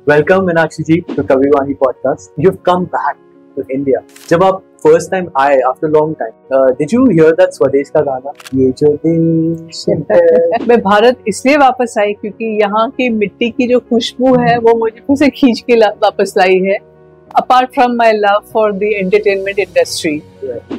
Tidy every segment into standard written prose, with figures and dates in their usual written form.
Welcome Meenakshi ji to Kavivani podcast. You have come back to India. जब आप first time आए after long time, did you hear that Swades का गाना, ये जो देश है? मैं भारत इसलिए वापस आई क्योंकि यहाँ की मिट्टी की जो खुशबू है वो मुझे फिर से खींच के वापस लाई है। Apart from my love for the entertainment industry,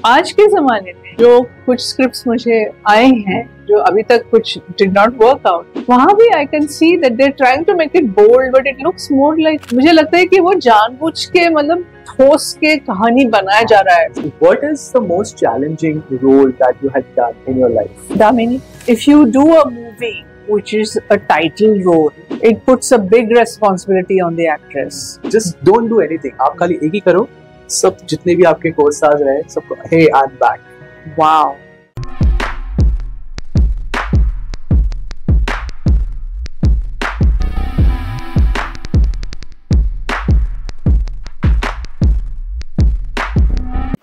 आज के जमाने में जो कुछ स्क्रिप्ट्स मुझे आए हैं जो अभी तक कुछ डिड नॉट वर्क आउट, वहाँ भी I can see that they are trying to make it bold, but it looks more like, मुझे लगता है कि वो जानबूझ के मतलब ठोस के कहानी बनाया जा रहा है। What is the most challenging role that you had done in your life? Damini, if you do a movie which is a title role, it puts a big responsibility on the actress. Just don't do anything. आप खाली एक ही करो, सब जितने भी आपके co-stars रहे सबको hey I'm back. Wow.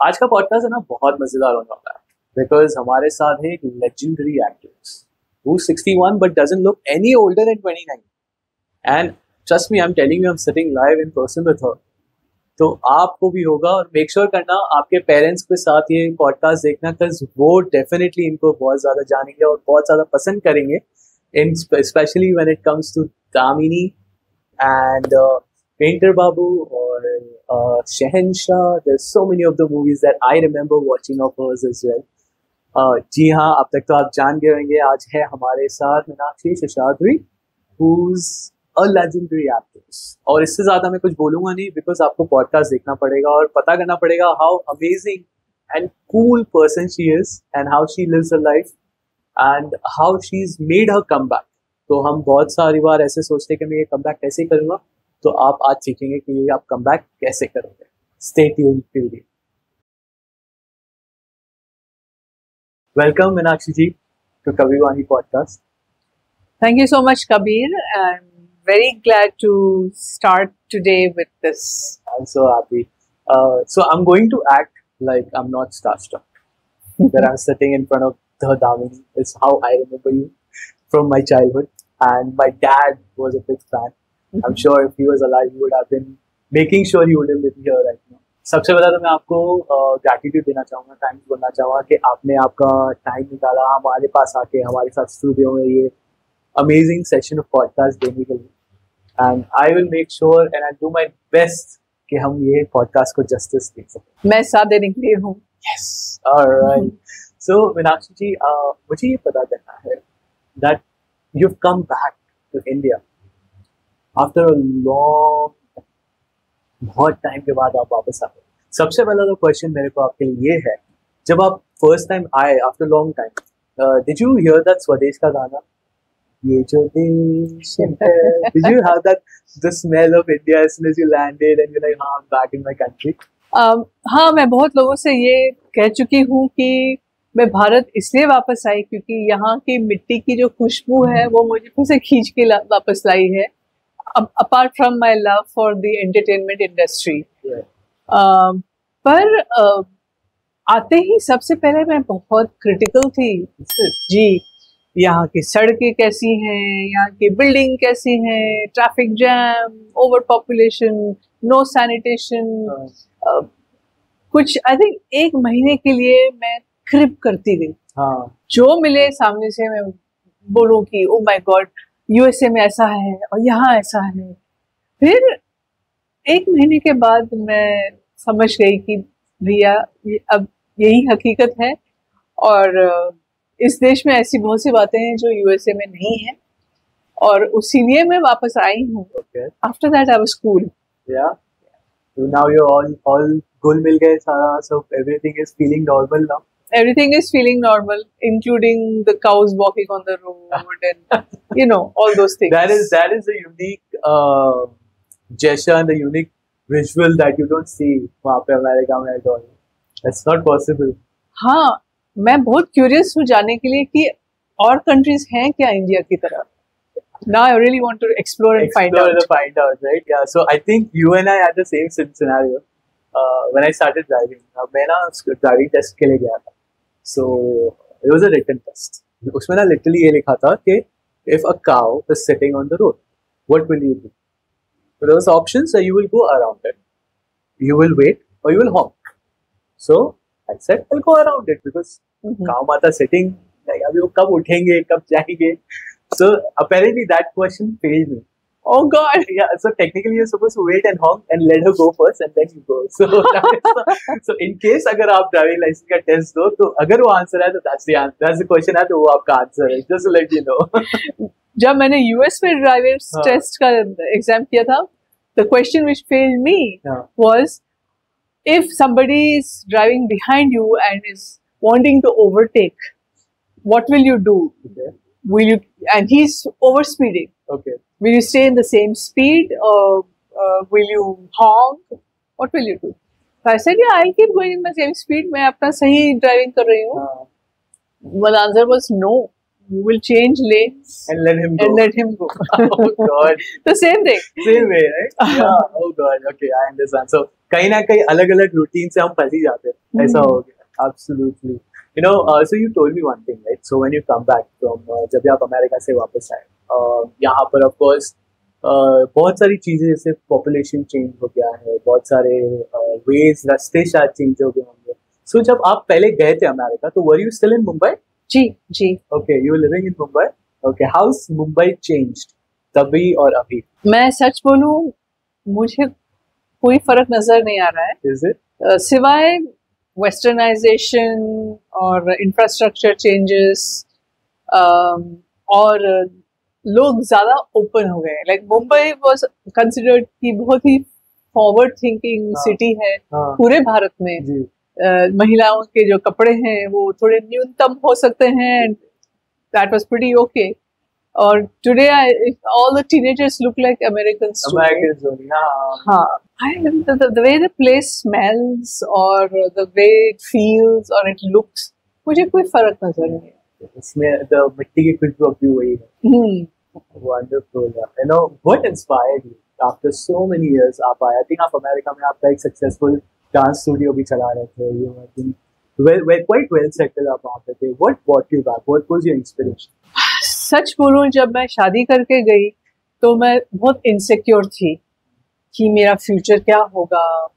आज का पॉडकास्ट है ना बहुत मजेदार होने वाला है बिकॉज हमारे साथ है एक legendary actress who's 61 but doesn't look any older than 29, and trust me I'm telling you I'm sitting live in person with her. तो आपको भी होगा और मेक श्योर करना आपके पेरेंट्स के साथ ये पॉडकास्ट देखना, बिकॉज वो डेफिनेटली इनको बहुत ज्यादा जानेंगे और बहुत ज्यादा पसंद करेंगे, in specially when it comes to Damini and painter Babu और Shahenshah. There so many of the movies that I remember watching of hers as well. जी हाँ, अब तक तो आप जान गए होंगे. आज है हमारे साथ Meenakshi Seshadri, who's a legendary actress. और इससे ज्यादा मैं कुछ बोलूंगा नहीं बिकॉज आपको पॉडकास्ट देखना पड़ेगा और पता करना पड़ेगा how amazing and cool person she is and how she lives her life and how she is made her come back. तो हम बहुत सारी बार ऐसे सोचते हैं कि मैं ये कम बैक कैसे करूंगा, तो आप आज सीखेंगे कि ये आप कम बैक कैसे करोगे. Stay tuned till the end. Welcome Meenakshi ji to Kavivani podcast. Thank you so much, Kabir. I'm very glad to start today with this. I'm so happy. So I'm going to act like I'm not starstruck. That I'm sitting in front of the Damini. It's how I remember you from my childhood. And my dad was a big fan. I'm sure if he was alive, he would have been making sure he wouldn't be here right now. सबसे पहले तो मैं आपको gratitude देना चाहूँगा, thanks बोलना चाहूँगा कि आपने आपका टाइम निकाला हमारे पास आके हमारे साथ स्टूडियो में ये अमेजिंग सेशन ऑफ पॉडकास्ट देने के लिए. And I will make sure and I do my best कि हम ये पॉडकास्ट को जस्टिस दे सकें. मैं साथ देने के लिए हूँ. Yes, alright. So Meenakshi ji, मुझे ये पता करना है that you have come back to India after a long, बहुत टाइम के बाद आप वापस आ गए. सबसे पहला तो क्वेश्चन मेरे को आपके लिए ये है, जब आप फर्स्ट टाइम आए after long time, did you hear that Swades का गाना, ये जो देश है? Did you have that the smell of India as soon as you landed and you're like, हाँ, I'm back in my country? हाँ, मैं बहुत लोगों से ये कह चुकी हूँ कि मैं भारत इसलिए वापस आई क्योंकि यहाँ की मिट्टी की जो खुशबू है वो मुझे फिर से खींच के वापस लाई है. Apart from my love for the entertainment industry, पर आते ही सबसे पहले मैं बहुत क्रिटिकल थी जी. यहाँ की सड़कें कैसी हैं, यहाँ की बिल्डिंग कैसी हैं, traffic jam, overpopulation, no sanitation. कुछ आई थिंक एक महीने के लिए मैं क्रिप करती गई. हाँ. जो मिले सामने से मैं बोलूँ कि ओ माय गॉड, यूएसए में ऐसा है और यहाँ ऐसा है. फिर एक महीने के बाद मैं समझ गई कि भैया अब यही हकीकत है और इस देश में ऐसी बहुत सी बातें हैं जो यूएसए में नहीं है और उसीलिए मैं वापस आई हूँ. After that I was cool. या नाउ यू ऑल घुल मिल गए सारा, so everything is feeling normal now. Everything is feeling normal, including the cows walking on the road and you know all those things. That is a unique gesture and the unique visual that you don't see वहाँ पे America में at all. That's not possible. हाँ, मैं बहुत curious हूँ जानने के लिए कि और कंट्रीज हैं क्या इंडिया की तरह. Now I really want to explore and find out. Right? Yeah. So I think you and I had the same scenario when I started driving. मैं ना ड्राइविंग टेस्ट के लिए गया था. So it was a written test. उसमें ना literally ये लिखा था कि if a cow is sitting on the road, what will you do? So those options, you will go around it. You will wait or you will honk. So I said I'll go around it because काम आता sitting, like अभी वो कब उठेंगे कब जाएंगे. So apparently that question failed me. Oh God. Yeah, so technically you're supposed to wait and honk and let her go first and then you go. So in case अगर आप driving license का test दो तो अगर वो answer है तो that's the answer, that's the question है तो वो आपका answer है. Just to let you know. जब मैंने US में ड्राइविंग टेस्ट का एग्जाम किया था, the question which failed me was if somebody is driving behind you and is wanting to overtake, what will you do? Okay. Will you, and he's overspeeding. Okay. Will you stay in the same speed or will you honk? What will you do? So I said, yeah, I'll keep going in the same speed. मैं अपना सही driving कर रही हूँ. But the answer was no. You will change lanes and let him go. And let him go. Oh God. The same thing. Same way, right? Yeah. Oh God. Okay, I understand. So कहीं ना कहीं अलग-अलग routine से हम फंस ही जाते हैं. ऐसा हो गया. Absolutely. You know, so you told me one thing, right? So when you come back from जब भी आप अमेरिका से वापस आए, यहाँ पर of course बहुत सारी चीजें, जैसे population change हो गया है, बहुत सारे ways, रास्ते शायद change हो गए होंगे. So जब आप पहले गए थे अमेरिका, तो were you still in Mumbai? Ji. Okay, you were living in Mumbai. Okay, how's Mumbai changed तभी और अभी? मैं सच बोलूं, मुझे कोई फर्क नजर नहीं आ रहा है. Is it? सिवाय वेस्टर्नाइजेशन और इंफ्रास्ट्रक्चर चेंजेस और लोग ज्यादा ओपन हो गए. लाइक मुंबई वाज कंसिडर्ड कि बहुत ही फॉरवर्ड थिंकिंग सिटी है पूरे भारत में. महिलाओं के जो कपड़े हैं वो थोड़े न्यूनतम हो सकते हैं. That was pretty okay. और today all the teenagers look like Americans too. Americans only, हाँ. The way the place smells or the way it feels or it looks, मुझे कोई फर्क नजर नहीं है. इसमें the मिट्टी की खुशबू भी वही है. Wonderful. You know what inspired you after so many years? आप आए, I think आप अमेरिका में आपका एक successful dance studio भी चला रहे थे. You know, I think quite well settled आप वहाँ पे थे. What brought you back? What was your inspiration? सच बोलूं, जब मैं शादी करके गई तो मैं बहुत इनसिक्योर थी कि मेरा फ्यूचर क्या होगा.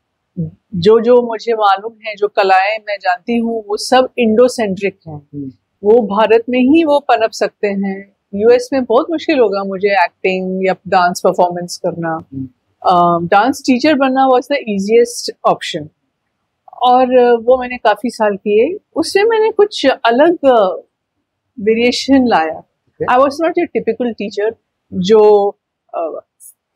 जो मुझे मालूम है, जो कलाएं मैं जानती हूँ, वो सब इंडो सेंट्रिक हैं. वो भारत में ही वो पनप सकते हैं. यूएस में बहुत मुश्किल होगा मुझे एक्टिंग या डांस परफॉर्मेंस करना. डांस टीचर बनना वाज द इजीएस्ट ऑप्शन और वो मैंने काफ़ी साल किए. उससे मैंने कुछ अलग वेरिएशन लाया. I was not your typical teacher जो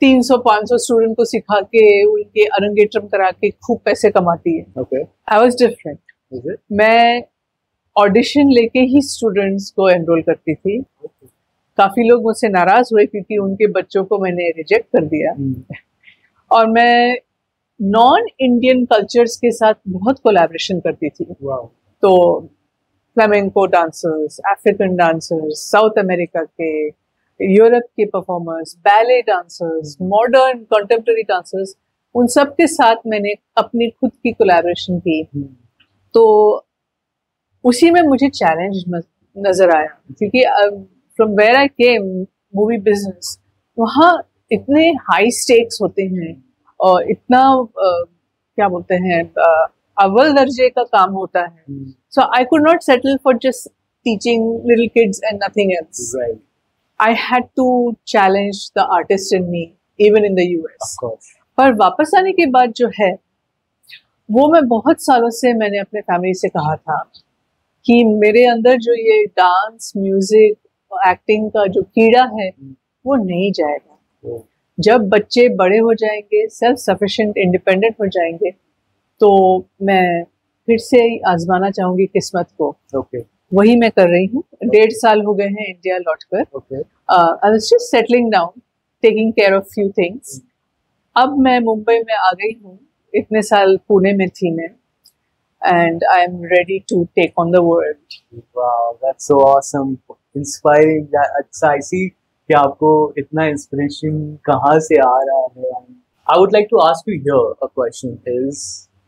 300-500 स्टूडेंट को सिखा के उनके अरंगेट्रम करा के खूब पैसे कमाती है. Okay. I was different. Is it? मैं ऑडिशन लेके ही स्टूडेंट्स को एनरोल करती थी. काफी लोग मुझसे नाराज हुए क्योंकि उनके बच्चों को मैंने रिजेक्ट कर दिया. और मैं नॉन इंडियन कल्चर्स के साथ बहुत कोलैबोरेशन करती थी. तो flamenco dancers, African dancers, south America के, यूरोप के performers, ballet dancers, modern contemporary dancers, उन सब के साथ मैंने अपनी खुद की कोलैबोरेशन की. तो उसी में मुझे चैलेंज नजर आया क्योंकि from where I came, movie business, वहाँ इतने हाई स्टेक्स होते हैं और इतना क्या बोलते हैं अव्वल दर्जे का काम होता है. So I could not settle for just teaching little kids and nothing else. I had to challenge the artist in me even in the US. पर वापस आने के बाद जो है वो मैं बहुत सालों से मैंने अपने फैमिली से कहा था कि मेरे अंदर जो ये डांस, म्यूजिक, एक्टिंग का जो कीड़ा है वो नहीं जाएगा. जब बच्चे बड़े हो जाएंगे, सेल्फ सफिशिएंट, इंडिपेंडेंट हो जाएंगे, तो मैं फिर से आजमाना चाहूंगी किस्मत को. वही मैं कर रही हूँ. 1.5 साल हो गए हैं इंडिया लौटकर. I was just settling down, taking care of few things. अब मैं मुंबई में आ गई हूँ. इतने साल पुणे में थी मैं. And I'm ready to take on the world. Wow, that's so awesome, inspiring. अच्छा, I see कि आपको इतना inspiration कहाँ से आ रहा है. I would like to ask you here a question is,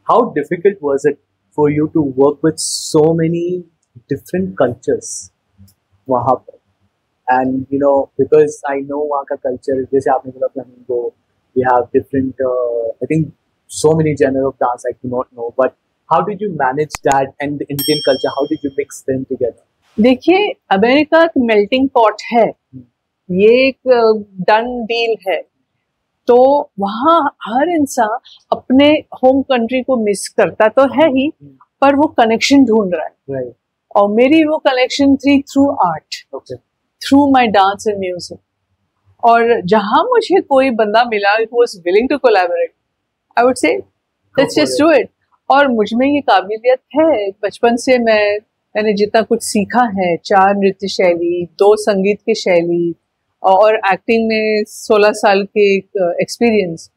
how difficult was it for you to work with so many different cultures वहाँ पर? And you know, because I know वहाँ का culture, जैसे आपने बोला flamenco, we have different, I think, so many genres of dance I do not know. But how did you manage that and the Indian culture? How did you mix them together? देखिए, America एक melting pot है, ये एक done deal है। तो वहाँ हर इंसान अपने होम कंट्री को मिस करता तो है ही, पर वो कनेक्शन ढूंढ रहा है। Right. और मेरी वो कनेक्शन थी through art, Okay. Through my dance and music. और जहां मुझे कोई बंदा मिला who was willing to collaborate, I would say let's just do it। और मुझ में ये काबिलियत है, बचपन से मैंने जितना कुछ सीखा है, 4 नृत्य शैली, 2 संगीत की शैली और एक्टिंग में 16 साल के एक्सपीरियंस,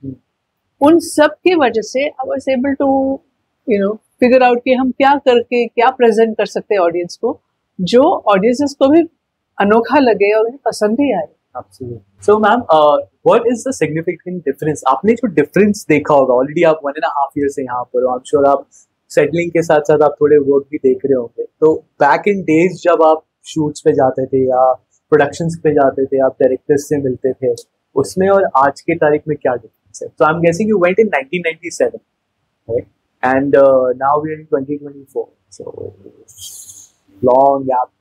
उन सब की वजह से I was able to figure out कि हम क्या करके क्या प्रेजेंट कर सकते हैं ऑडियंस को, जो ऑडियंसेस को भी अनोखा लगे और उन्हें पसंद भी आए। Absolutely. So, ma'am, what is the significant difference? आपने जो difference देखा होगा, already आप 1.5 years से यहाँ पर हो, I'm sure आप settling के साथ साथ आप थोड़े work भी देख रहे होंगे। तो back in days जब आप shoots पे जाते थे या productions पे जाते थे, आप directors से मिलते थे, उसमें और आज के तारीख में क्या difference है? So I'm guessing you went in 1997, right? And now we are in 2024. So long gap.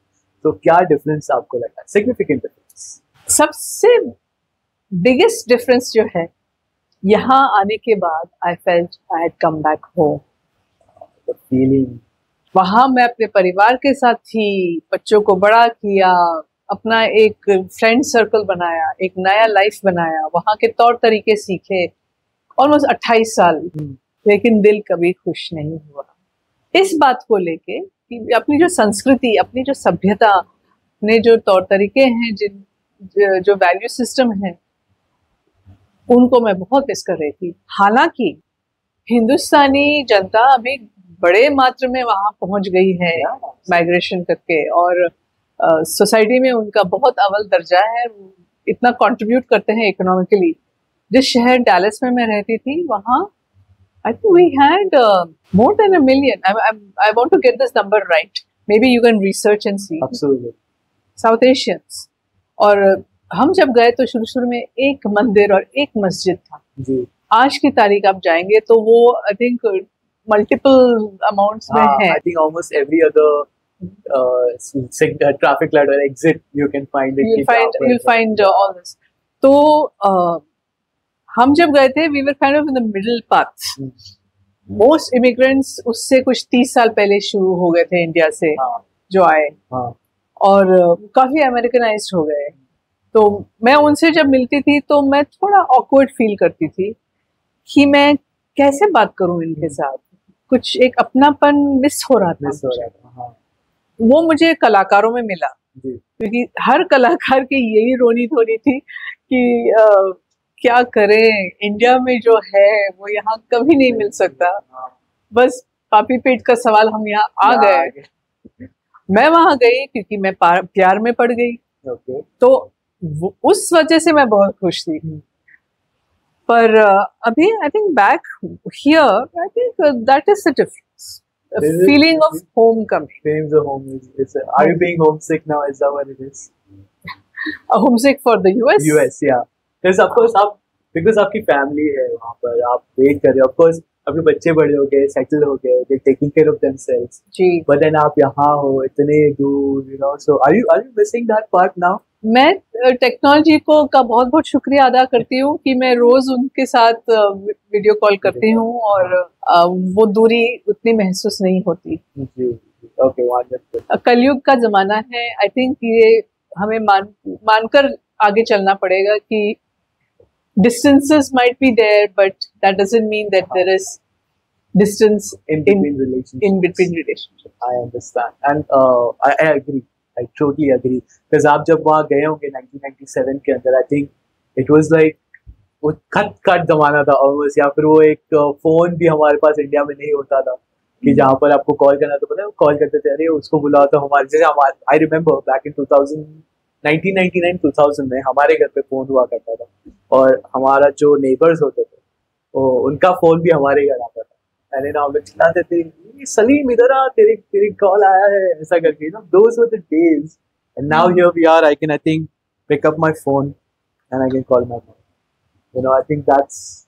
तो क्या difference आपको लगा? Significant difference. सबसे बिगेस्ट डिफरेंस जो है, यहाँ आने के बाद I felt I had come back home. The feeling. वहाँ मैं अपने परिवार के साथ थी, बच्चों को बड़ा किया, अपना एक फ्रेंड सर्कल बनाया, एक नया लाइफ बनाया, वहाँ के तौर तरीके सीखे। ऑलमोस्ट 28 साल, लेकिन दिल कभी खुश नहीं हुआ इस बात को लेके कि अपनी जो संस्कृति, अपनी जो सभ्यता, अपने जो तौर तरीके हैं, जो वैल्यू सिस्टम है, उनको मैं बहुत मिस कर रही थी। हालांकि हिंदुस्तानी जनता अभी बड़े मात्रा में वहां पहुंच गई है माइग्रेशन करके, और सोसाइटी में उनका बहुत अव्वल दर्जा है, इतना कंट्रीब्यूट करते हैं इकोनॉमिकली। जिस शहर डैलस में मैं रहती थी, वहाँ I think we had more than 1 million। I want to get this number right, maybe you can research and see. South Asians. और हम जब गए तो शुरू में एक मंदिर और एक मस्जिद था जी। आज की तारीख आप जाएंगे तो वो आई थिंक मल्टीपल अमाउंट्स में है। I think almost every other traffic light और exit you can find it, you'll find all this। तो हम जब गए थे we were kind of in the middle path. Most immigrants उससे कुछ 30 साल पहले शुरू हो गए थे इंडिया से जो आए, और काफी अमेरिकनाइज्ड हो गए। तो मैं उनसे जब मिलती थी तो मैं थोड़ा ऑकवर्ड फील करती थी कि मैं कैसे बात करूं इनके साथ, कुछ एक अपनापन मिस हो रहा था। वो मुझे कलाकारों में मिला, क्योंकि हर कलाकार की यही रोनी धोनी थी कि क्या करें, इंडिया में जो है वो यहाँ कभी नहीं मिल सकता, बस पापी पेट का सवाल हम यहाँ आ गए। मैं वहां गई क्योंकि मैं प्यार में पड़ गई। तो उस वजह से मैं बहुत खुश थी। पर अभी I think back here I think that is the difference, feeling of homecoming. Feeling of home is are you being homesick now? Is that what it is? Homesick for the US? US, yeah. Because of course because आपकी family है वहाँ पर, आप wait कर रहे हो। of course आपके बच्चे बड़े हो गए, सेटल हो गए, they taking care of themselves. Ji. But then आप यहाँ हो इतने दूर, you know, so are you missing that part now? मैं टेक्नोलॉजी को का बहुत बहुत शुक्रिया अदा करती हूँ कि मैं रोज उनके साथ वीडियो कॉल करती हूँ, और वो दूरी उतनी महसूस नहीं होती। कलयुग का जमाना है, आई थिंक ये हमें मानकर आगे चलना पड़ेगा कि distances might be there, but that doesn't mean that there is distance in between relationships. I understand, and I agree. I totally agree. Because आप जब वहाँ गए होंगे 1997 के अंदर, I think it was like वो खट जमाना था almost, या फिर वो एक फोन भी हमारे पास इंडिया में नहीं होता था कि जहाँ पर आपको कॉल करना, तो पता है कॉल करते थे, अरे उसको बुलाओ तो हमारे जैसे हमारे I remember back in 1999-2000 में हमारे घर पे फोन हुआ करता था, और हमारा जो नेबर्स होते थे वो उनका फोन भी हमारे घर आता था। अरे ना हम लोग चिल्लाते थे, सलीम इधर आ, तेरी कॉल आया है, ऐसा करके। Those were the days, and now here we are. I can I think pick up my phone and I can call my mom. I think that's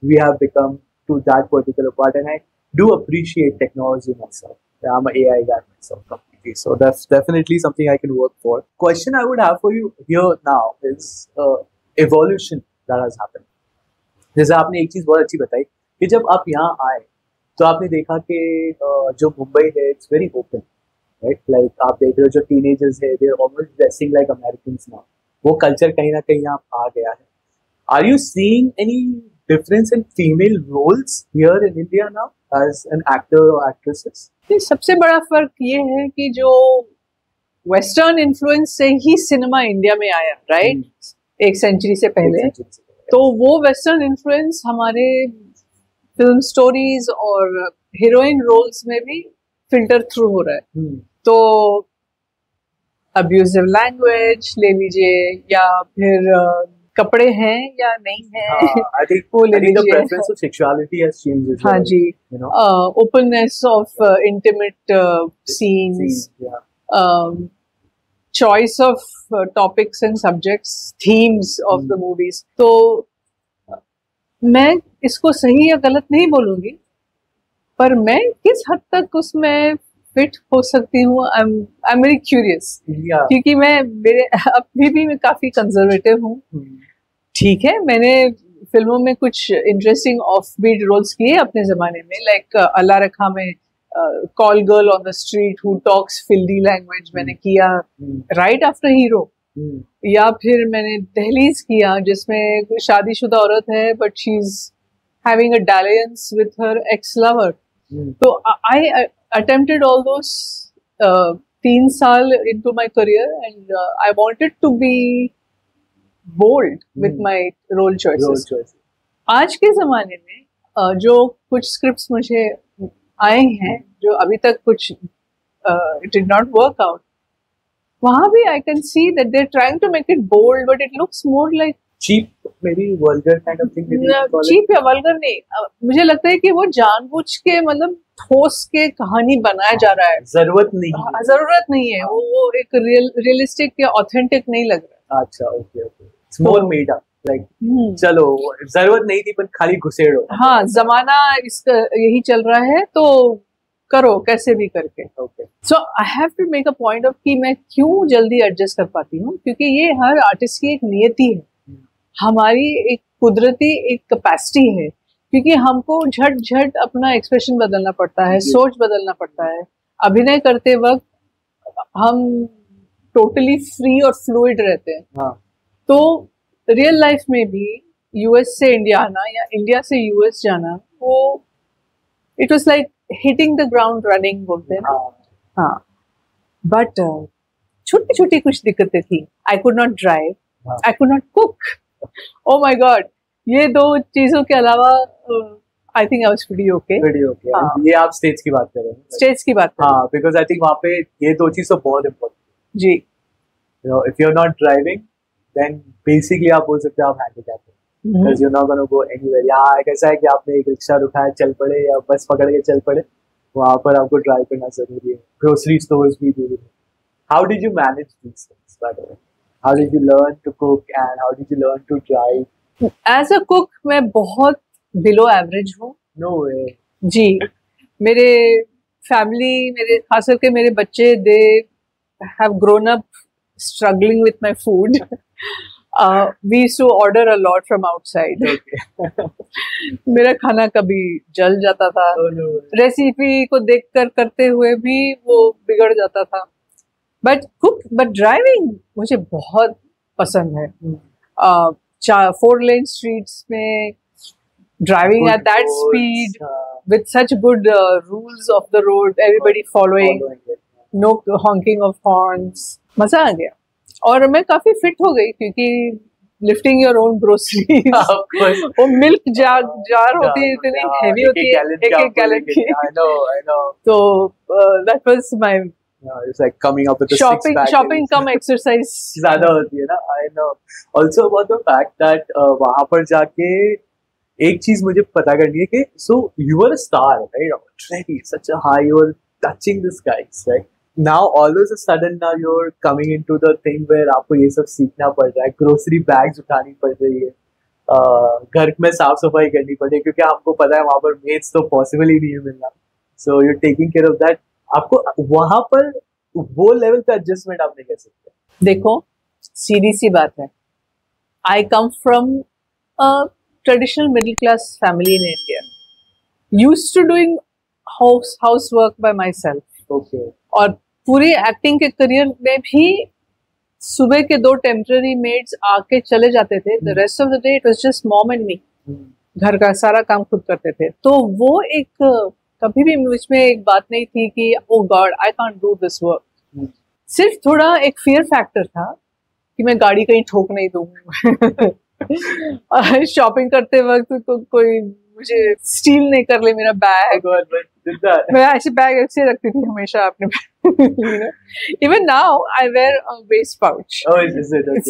we have become to that particular part, and I do appreciate technology myself. I'm an AI guy myself completely, so that's definitely something I can work for. Question I would have for you here now is evolution that has happened. जैसे आपने एक चीज बहुत अच्छी बताई कि जब आप यहाँ आए तो आपने देखा कि जो मुंबई है it's very open, right? Like आप देख रहे हो जो टीनेजर्स है they are almost dressing like Americans now. वो कल्चर कहीं ना कहीं यहाँ आ गया है. Are you seeing any difference in female roles here in India now as an actor और एक्ट्रेसेस? सबसे बड़ा फर्क ये है कि जो वेस्टर्न इन्फ्लुएंस से ही सिनेमा इंडिया में आया, राइट? एक सेंचुरी से पहले. तो वो वेस्टर्न इन्फ्लुएंस हमारे फिल्म स्टोरीज और हीरोइन रोल्स में भी फिल्टर थ्रू हो रहा है. तो अब्यूजिव लैंग्वेज ले लीजिए या फिर कपड़े हैं या नहीं है, वो ले लीजिए. हाँ जी, openness of intimate scenes, choice of topics and subjects, themes of the movies. तो मैं इसको सही या गलत नहीं बोलूंगी, पर मैं किस हद तक उसमें फिट हो सकती हूँ, आई एम वेरी क्यूरियस. क्योंकि मेरे अभी भी मैं काफी कंजर्वेटिव हूँ. ठीक है, मैंने फिल्मों में कुछ इंटरेस्टिंग ऑफ बीट रोल्स किए अपने जमाने में, लाइक अल्लाह रखा में call girl on the street who talks filthy language मैंने किया राइट आफ्टर हीरो. या फिर मैंने दहलीज किया जिसमें शादीशुदा औरत है but she is having a dalliance with her ex lover. तो आई अटेम्प्टेड ऑल दोस 3 साल into my career and I wanted to be bold with my role choices. आज के जमाने में जो कुछ स्क्रिप्ट्स मुझे आए हैं जो अभी तक कुछ it did not work out, वहाँ भी I can see that they're trying to make it bold but it looks more like cheap, maybe vulgar kind of thing. cheap या vulgar नहीं, मुझे लगता है कि वो जानबूझ के मतलब ठोस के कहानी बनाया जा रहा है. जरूरत नहीं है. वो एक रियलिस्टिक या ऑथेंटिक नहीं लग रहा. अच्छा, okay, it's more made up. Like, चलो जरूरत नहीं थी पर खाली घुसेड़ो. हाँ, जमाना इसका यही चल रहा है तो करो कैसे भी करके. So I have to make a point of कि मैं क्यों जल्दी एडजस्ट कर पाती हूँ, क्योंकि ये हर आर्टिस्ट की एक नियति है, हमारी एक कुदरती एक कैपेसिटी है. क्योंकि हमको झट अपना एक्सप्रेशन बदलना पड़ता है, सोच बदलना पड़ता है. अभिनय करते वक्त हम टोटली फ्री और फ्लूइड रहते हैं. तो रियल लाइफ में भी यूएस से इंडिया आना या इंडिया से यूएस जाना, वो it was like hitting the ground running बोलते हैं ना. हाँ, बट छोटी छोटी कुछ दिक्कतें थी. आई could not drive, I could not cook. Oh my God, ये 2 चीजों के अलावा I think I was pretty okay. ये आप स्टेज की बात कर रहे हैं? स्टेज की बात. हाँ, बिकॉज आई थिंक वहाँ पे ये 2 चीज तो बहुत इम्पोर्टेंट जी. If you are not driving then basically आप बोल सकते हो आप हैंडीकैप हो, because you're not gonna go anywhere. यहाँ कैसा है कि आपने एक रिक्शा उठाया चल पड़े या बस पकड़ के चल पड़े, वहाँ पर आपको ड्राइव करना जरूरी है. ग्रोसरी स्टोर्स भी जरूरी है. How did you manage these things, by the way? How did you learn to cook and how did you learn to drive? As a cook मैं बहुत below average हूँ. No way. जी, मेरे family, खास करके मेरे बच्चे, they have grown up struggling with my food. We used to order a lot from outside. मेरा खाना कभी जल जाता था. रेसिपी को देखकर करते हुए भी वो बिगड़ जाता था. बट ड्राइविंग मुझे बहुत पसंद है. 4 लेन स्ट्रीट्स में driving at that speed with such good rules of the road, everybody following, no honking of horns. मजा आ गया. और मैं काफी फिट हो गई क्योंकि लिफ्टिंग योर ओन ग्रोसरीज, वो मिल्क जार होती है, इतनी हेवी होती है, एक गैलन की. तो that was my it's like coming up with the shopping come exercise ज़्यादा होती है ना. I know. Also about the fact that वहाँ पर जाके एक चीज मुझे पता करनी है कि so you were a star, right? Already such a high, you were touching the skies, right? Now all of a sudden now you're coming into the thing where आपको ये सब सीखना पड़ रहा है, grocery bags उठानी पड़ रही है. घर में साफ सफाई करनी पड़े क्योंकि आपको पता है वहां पर मेड्स तो पॉसिबल ही नहीं है मिलना, so you taking care of that. आपको वहां पर वो लेवल पे एडजस्टमेंट आप नहीं कर सकते। देखो सीधी सी बात है, I come from a traditional middle class family in India, used to doing house work by myself. Okay. और पूरी एक्टिंग के करियर में भी सुबह के 2 टेम्पररी मेड्स आके चले जाते थे, the rest of the day it was just mom and me. घर का सारा काम खुद करते थे, तो वो एक कभी भी मुझ में एक बात नहीं थी कि oh God I can't do this work. सिर्फ थोड़ा एक फियर फैक्टर था कि मैं गाड़ी कहीं ठोक नहीं दूंगी शॉपिंग करते वक्त तो कोई मुझे स्टील नहीं कर ले मेरा बैग। मैं ऐसे बैग ऐसे रखती थी हमेशा अपने even now I wear a waist pouch. Oh, is it? Okay. It's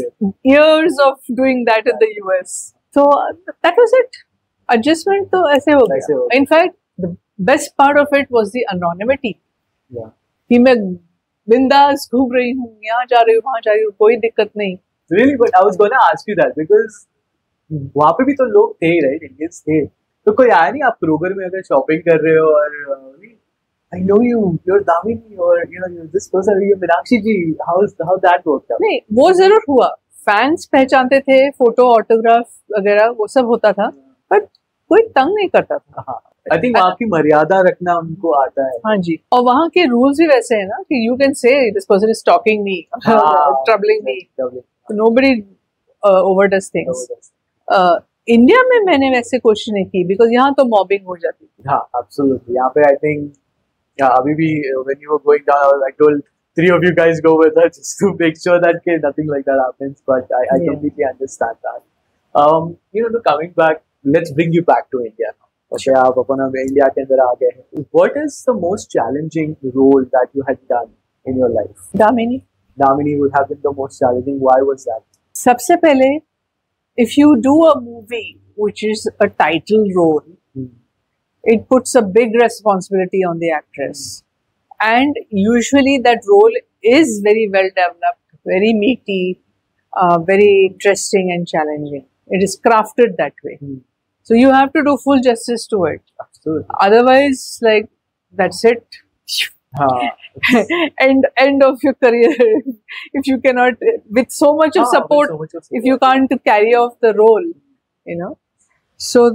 years of doing that in the US. So that was it. Adjustment तो ऐसे हो गया। In fact, the best part of it was the anonymity. Yeah. कि मैं बिंदास घूम रही हूँ, यहाँ जा रही हूँ, वहाँ जा रही हूँ, कोई दिक्कत नहीं। Really, but I was gonna ask you that because वहाँ पे भी तो लोग थे, right? Indians थे, तो कोई आया नहीं आप क्रोगर में अगर शॉपिंग कर रहे हो और I know you, you're Damini, or you know you're this person, you're Meenakshi ji. How that worked out? नहीं, वो जरूर हुआ, फैंस पहचानते थे, फोटो ऑटोग्राफ वगैरह वो सब होता था, बट कोई तंग नहीं करता था। हाँ, I think वहाँ की मर्यादा रखना उनको आता है। हाँ जी, और वहाँ के रूल्स भी वैसे हैं ना कि you can say this person is stalking me, troubling me, nobody overdoes things. India में मैंने वैसे कोशिश नहीं की बिकॉज यहाँ तो मॉबिंग हो जाती थी। हाँ, absolutely. यहाँ पे I think अभी भी when you were going down, I told 3 of you guys go with us just to make sure that nothing like that happens. But I completely understand that. You know, coming back, let's bring you back to India now. Okay, आप अपना India के अंदर आ गए हैं. What is the most challenging role that you had done in your life? Damini. Damini would have been the most challenging. Why was that? सबसे पहले, if you do a movie which is a title role, it puts a big responsibility on the actress. And usually that role is very well developed, very meaty, very interesting and challenging. It is crafted that way. So you have to do full justice to it. Absolutely. Otherwise, like, that's it. End of your career. If you cannot, with so much of support, if you can't carry off the role, you know. So,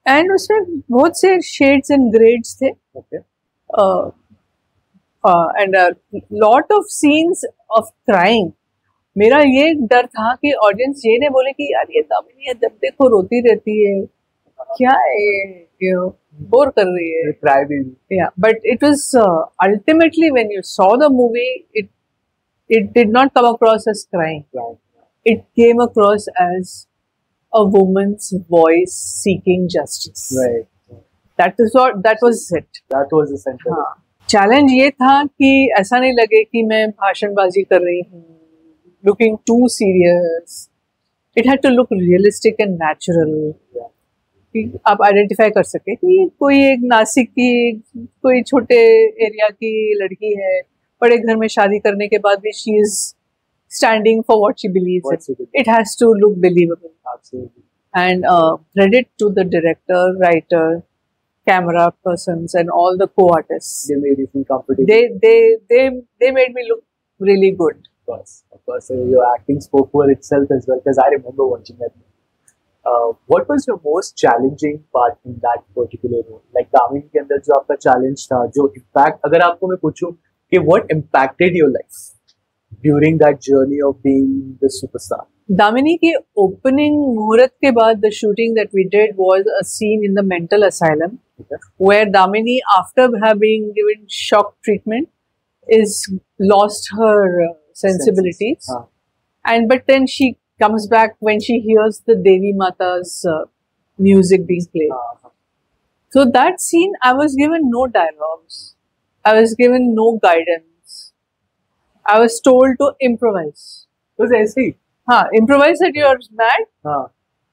and उसमें बहुत से shades and grades थे. Okay. And a lot of scenes of crying. मेरा ये डर था कि audience ये नहीं बोले कि यार ये दामिनी है, जब देखो रोती रहती है, क्या है, बोर कर रही है। Yeah, but it was ultimately when you saw the movie, it did not come across as crying. It came across as a woman's voice seeking justice. Right. That was it. That was the center. हाँ. Challenge ये था कि ऐसा नहीं लगे कि मैं भाषणबाजी कर रही हूँ, looking too serious. It had to look realistic and natural. कि आप आइडेंटिफाई कर सके कि कोई एक नासिक की कोई छोटे एरिया की लड़की है, बड़े घर में शादी करने के बाद भी she is standing for what she believes in. It has to look believable. Absolutely. And credit to the director, writer, camera persons, and all the co-artists. They made you feel comfortable. They made me look really good. Of course. So your acting spoke for itself as well. Because I remember watching that. What was your most challenging part in that particular role? Like Damini के अंदर जो आपका challenge था, जो impact, अगर आपको मैं पूछूं कि what impacted your life during that journey of being the superstar? Damini के opening मुहूर्त के बाद the shooting that we did was a scene in the mental asylum, where Damini, after having given shock treatment, is lost her sensibilities, and but then she comes back when she hears the Devi Mata's music being played. So that scene, I was given no dialogues, I was given no guidance, I was told to improvise. So ऐसे improvise that you are mad,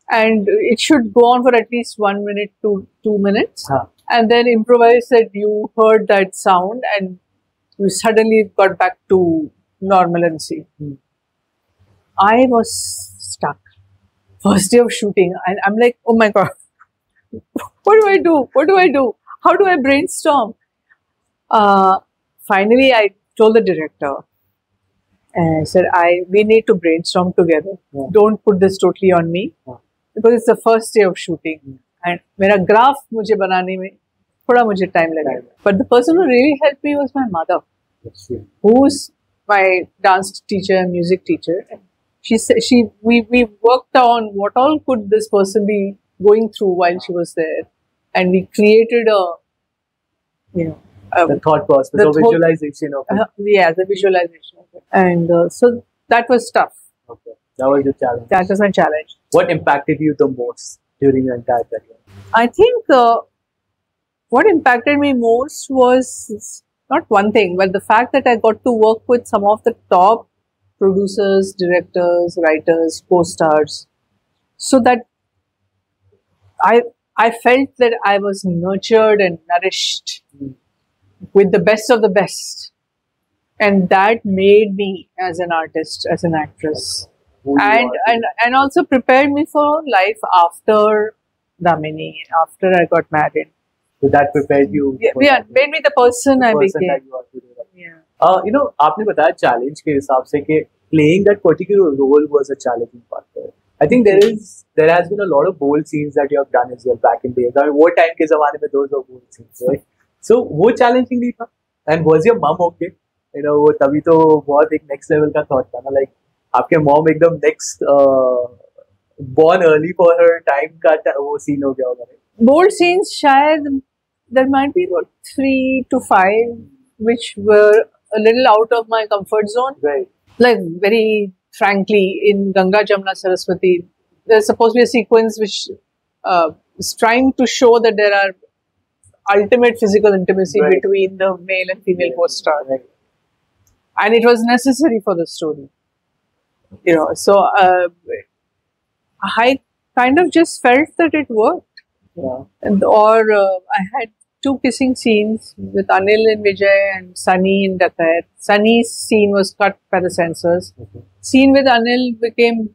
and it should go on for at least 1 minute to 2 minutes, and then improvise that you heard that sound and you suddenly got back to normalcy. I was stuck. First day of shooting, and I'm like, oh my god, what do I do? What do I do? How do I brainstorm? Finally, I told the director, and I said, we need to brainstorm together. Yeah. Don't put this totally on me, because it's the first day of shooting, and मेरा graph मुझे बनाने में थोड़ा मुझे time लगा. But the person who really helped me was my mother, who's my dance teacher and music teacher. She said we worked on what all could this person be going through while she was there, and we created the thought process, the visualization of it. The visualization of it, and so that was tough. Okay, that was the challenge. That was my challenge. What impacted you the most during your entire career? I think what impacted me most was not one thing, but the fact that I got to work with some of the top producers, directors, writers, co-stars, so that I felt that I was nurtured and nourished with the best of the best, and that made me as an artist, as an actress, and also prepared me for life after Damini, after I got married. So that prepared you. Yeah, made me the person I became. Yeah. आपने बताया challenge के हिसाब से कि playing that particular role was a challenging factor. I think there has been a lot of bold scenes that you have done as well back in days. I mean, वो time के ज़माने में those were bold scenes, right? So वो challenging नहीं था. And was your mom okay? वो तभी तो बहुत एक next level का thought था ना, like आपके mom एकदम next born early for her time का वो scene हो गया होगा. Bold scenes, शायद there might be about 3 to 5 which were a little out of my comfort zone. Right. Like very frankly, in Ganga Jamna Saraswati, there's supposed to be a sequence which is trying to show that there are ultimate physical intimacy between the male and female co-star, and it was necessary for the story. So I kind of just felt that it worked. Yeah. I had 2 kissing scenes with Anil and Vijay and Sunny in Dakat. Sunny's scene was cut by the censors. Scene with Anil became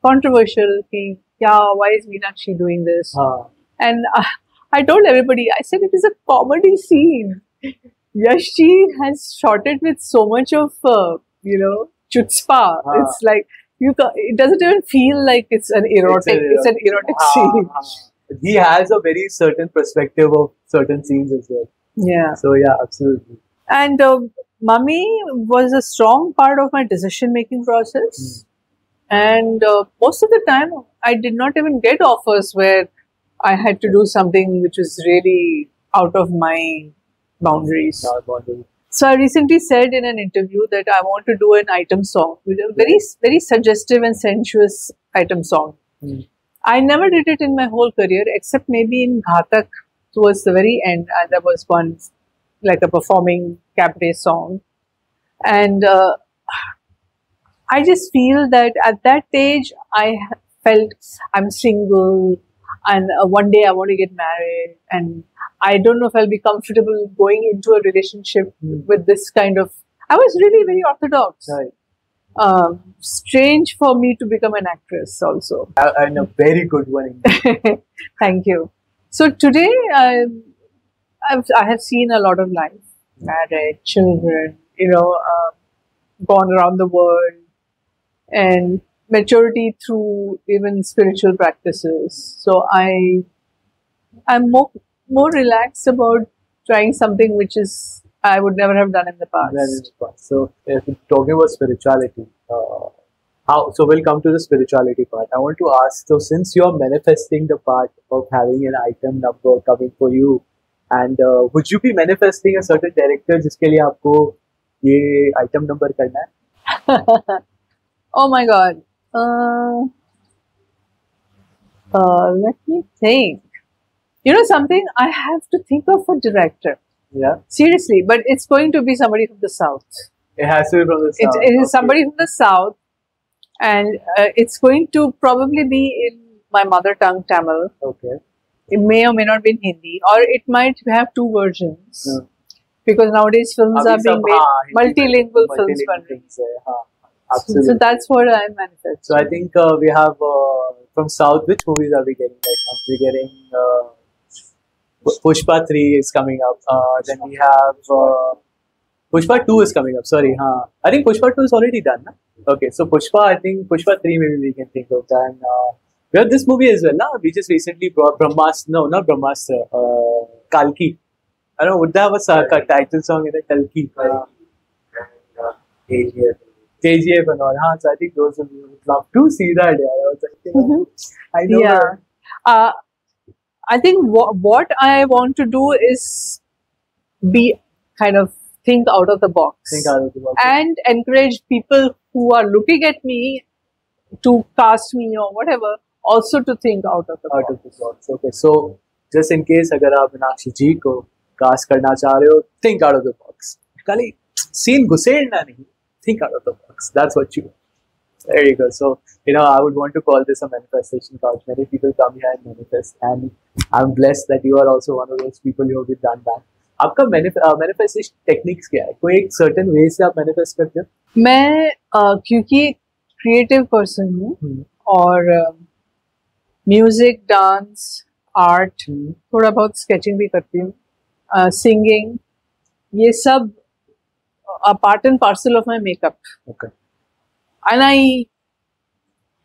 controversial. Why is Meenakshi doing this? And I told everybody, I said it is a comedy scene. Yashji has shot it with so much of, chutzpah. It's like, it doesn't even feel like it's an erotic scene. He has a very certain perspective of certain scenes as well. Yeah. So yeah, absolutely. And Mummy was a strong part of my decision-making process. And most of the time, I did not even get offers where I had to do something which was really out of my boundaries. So I recently said in an interview that I want to do an item song, with a very, very suggestive and sensuous item song. I never did it in my whole career, except maybe in Ghatak towards the very end. And there was one, like a performing cabaret song. And I just feel that at that age, I felt I'm single and one day I want to get married. And I don't know if I'll be comfortable going into a relationship with this kind of... I was really very orthodox. Right. Strange for me to become an actress also. And a very good one. Thank you. So today, I have seen a lot of life. Married, children, gone around the world, and maturity through even spiritual practices. So I'm more relaxed about trying something which is I would never have done in the past. So, talking about spirituality, so we'll come to the spirituality part. I want to ask, so since you're manifesting the part of having an item number coming for you, and would you be manifesting a certain director जिसके लिए आपको ये item number करना है? Oh my God. Let me think. You know something? I have to think of a director. Yeah. Seriously, but it's going to be somebody from the south. It has to be from the south. It is somebody from the south, and it's going to probably be in my mother tongue, Tamil. Okay. It may or may not be in Hindi, or it might have 2 versions. Because nowadays films are being made, multilingual films. Absolutely. So that's what I manifest. So I think we have from South. Which movies are we getting right now? We're getting Pushpa 3 is coming up. Then we have Pushpa 2 is coming up. Sorry, I think Pushpa 2 is already done. Na? Okay, so Pushpa, I think Pushpa 3 maybe we can think of that. And we have this movie as well. Na? We just recently brought Brahmastra. No, not Brahmastra. Kalki. I don't know. Would that have a title song in it? Kalki. KGF and all. So I think those would love to see that. Yeah. I was like, I know. Yeah. I think what I want to do is be kind of think out of the box. Think out of the box. And encourage people who are looking at me to cast me or whatever also to think out of the box. Out of the box. Okay. So just in case अगर आप मीनाक्षी जी को cast करना चाह रहे हो, think out of the box. खाली scene घुसेड़ना नहीं. Think out of the box. That's what you. There you go. So, I would want to call this a manifestation couch. Many people come here and manifest, and I'm blessed that you are also one of those people who have done that. आपका manifestation techniques क्या है? कोई एक certain way से आप manifest करते हो? मैं क्योंकि creative person हूँ और music, dance, art, थोड़ा बहुत sketching भी करती हूँ, singing, ये सब a part and parcel of my makeup. Okay. And I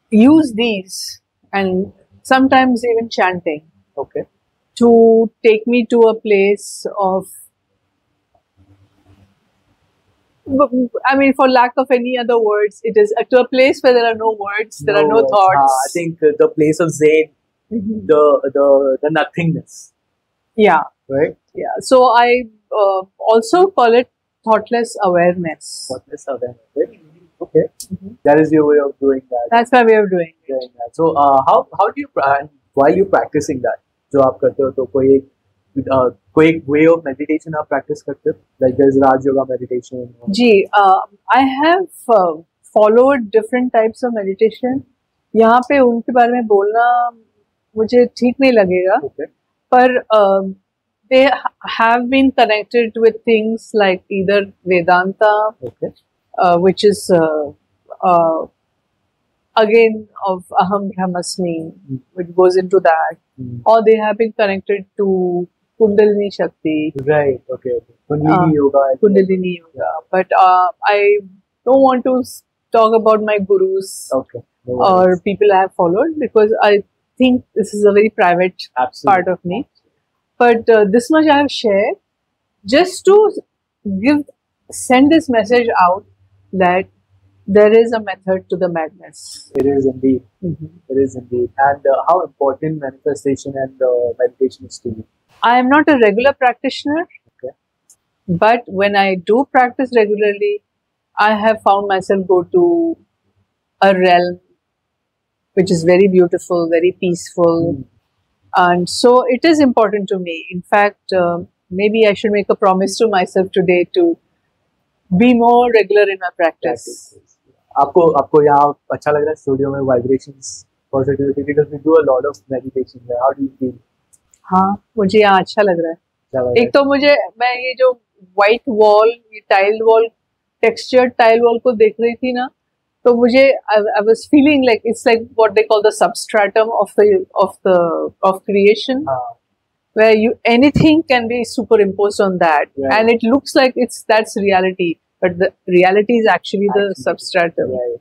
use these and sometimes even chanting. Okay. To take me to a place of, I mean, for lack of any other words, it is to a place where there are no words, there are no thoughts. I think the place of Zen, the nothingness. Yeah. Right? Yeah. So I also call it thoughtless awareness. Thoughtless awareness. Okay. That is your way of doing that. That's my way of doing it. So how do you, while you're practicing that, जो आप करते हो तो कोई एक way of meditation आप practice करते हो? Like there's Raj Yoga meditation. Ji, I have followed different types of meditation. यहाँ पे उनके बारे में बोलना मुझे ठीक नहीं लगेगा. Okay. पर they have been connected with things like either Vedanta, okay. Which is again of Aham Brahmasmi, which goes into that, or they have been connected to Kundalini Shakti. Right, okay. Kundalini Yoga. Kundalini Yoga. But I don't want to talk about my gurus or people I have followed because I think this is a very private part of me. But this much I have shared just to send this message out that there is a method to the madness. It is indeed. It is indeed. And how important manifestation and meditation is to you? I am not a regular practitioner. Okay. But when I do practice regularly, I have found myself go to a realm which is very beautiful, very peaceful. And so it is important to me. In fact, maybe I should make a promise to myself today to be more regular in my practice. आपको यहाँ अच्छा लग रहा है studio में vibrations positivity because we do a lot of meditation there. How do you feel? हाँ, मुझे यहाँ अच्छा लग रहा है. एक तो मैं ये जो white wall, ये tiled wall, textured tile wall को देख रही थी ना, तो मुझे I was feeling like it's like what they call the substratum of creation, where anything can be superimposed on that, and it looks like that's reality, but the reality is actually the substratum. Right.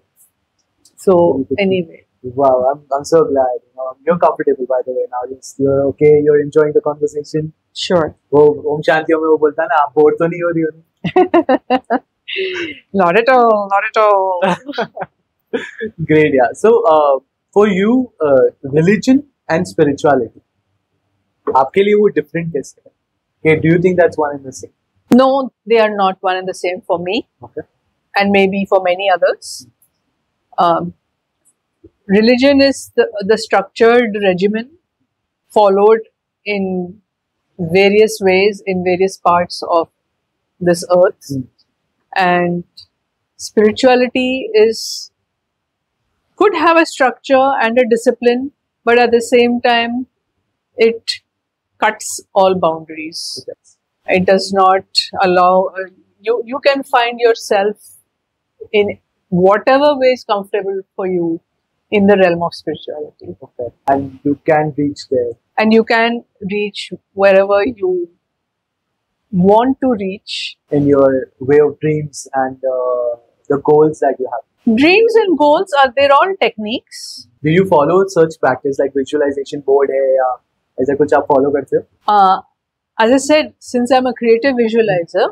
So anyway. Wow, I'm so glad. You're comfortable, by the way. Now you're okay. You're enjoying the conversation. Sure. Om Shanti में वो बोलता है ना, आप bore तो नहीं हो रही हो? Not at all. Not at all. Great, yeah. So for you, religion and spirituality, आपके लिए वो different कैसे है? Okay, do you think that's one and the same? No, they are not one and the same for me. Okay. And maybe for many others. Religion is the structured regimen followed in various ways in various parts of this earth. And spirituality could have a structure and a discipline, but at the same time, it cuts all boundaries. It does not allow, you can find yourself in whatever way is comfortable for you in the realm of spirituality. Okay. And you can reach there. And you can reach wherever you want to reach. In your way of dreams and the goals that you have. Dreams and goals are their own techniques. Do you follow such practice like visualization board है या ऐसा कुछ आप follow करते हो? As I said, since I'm a creative visualizer,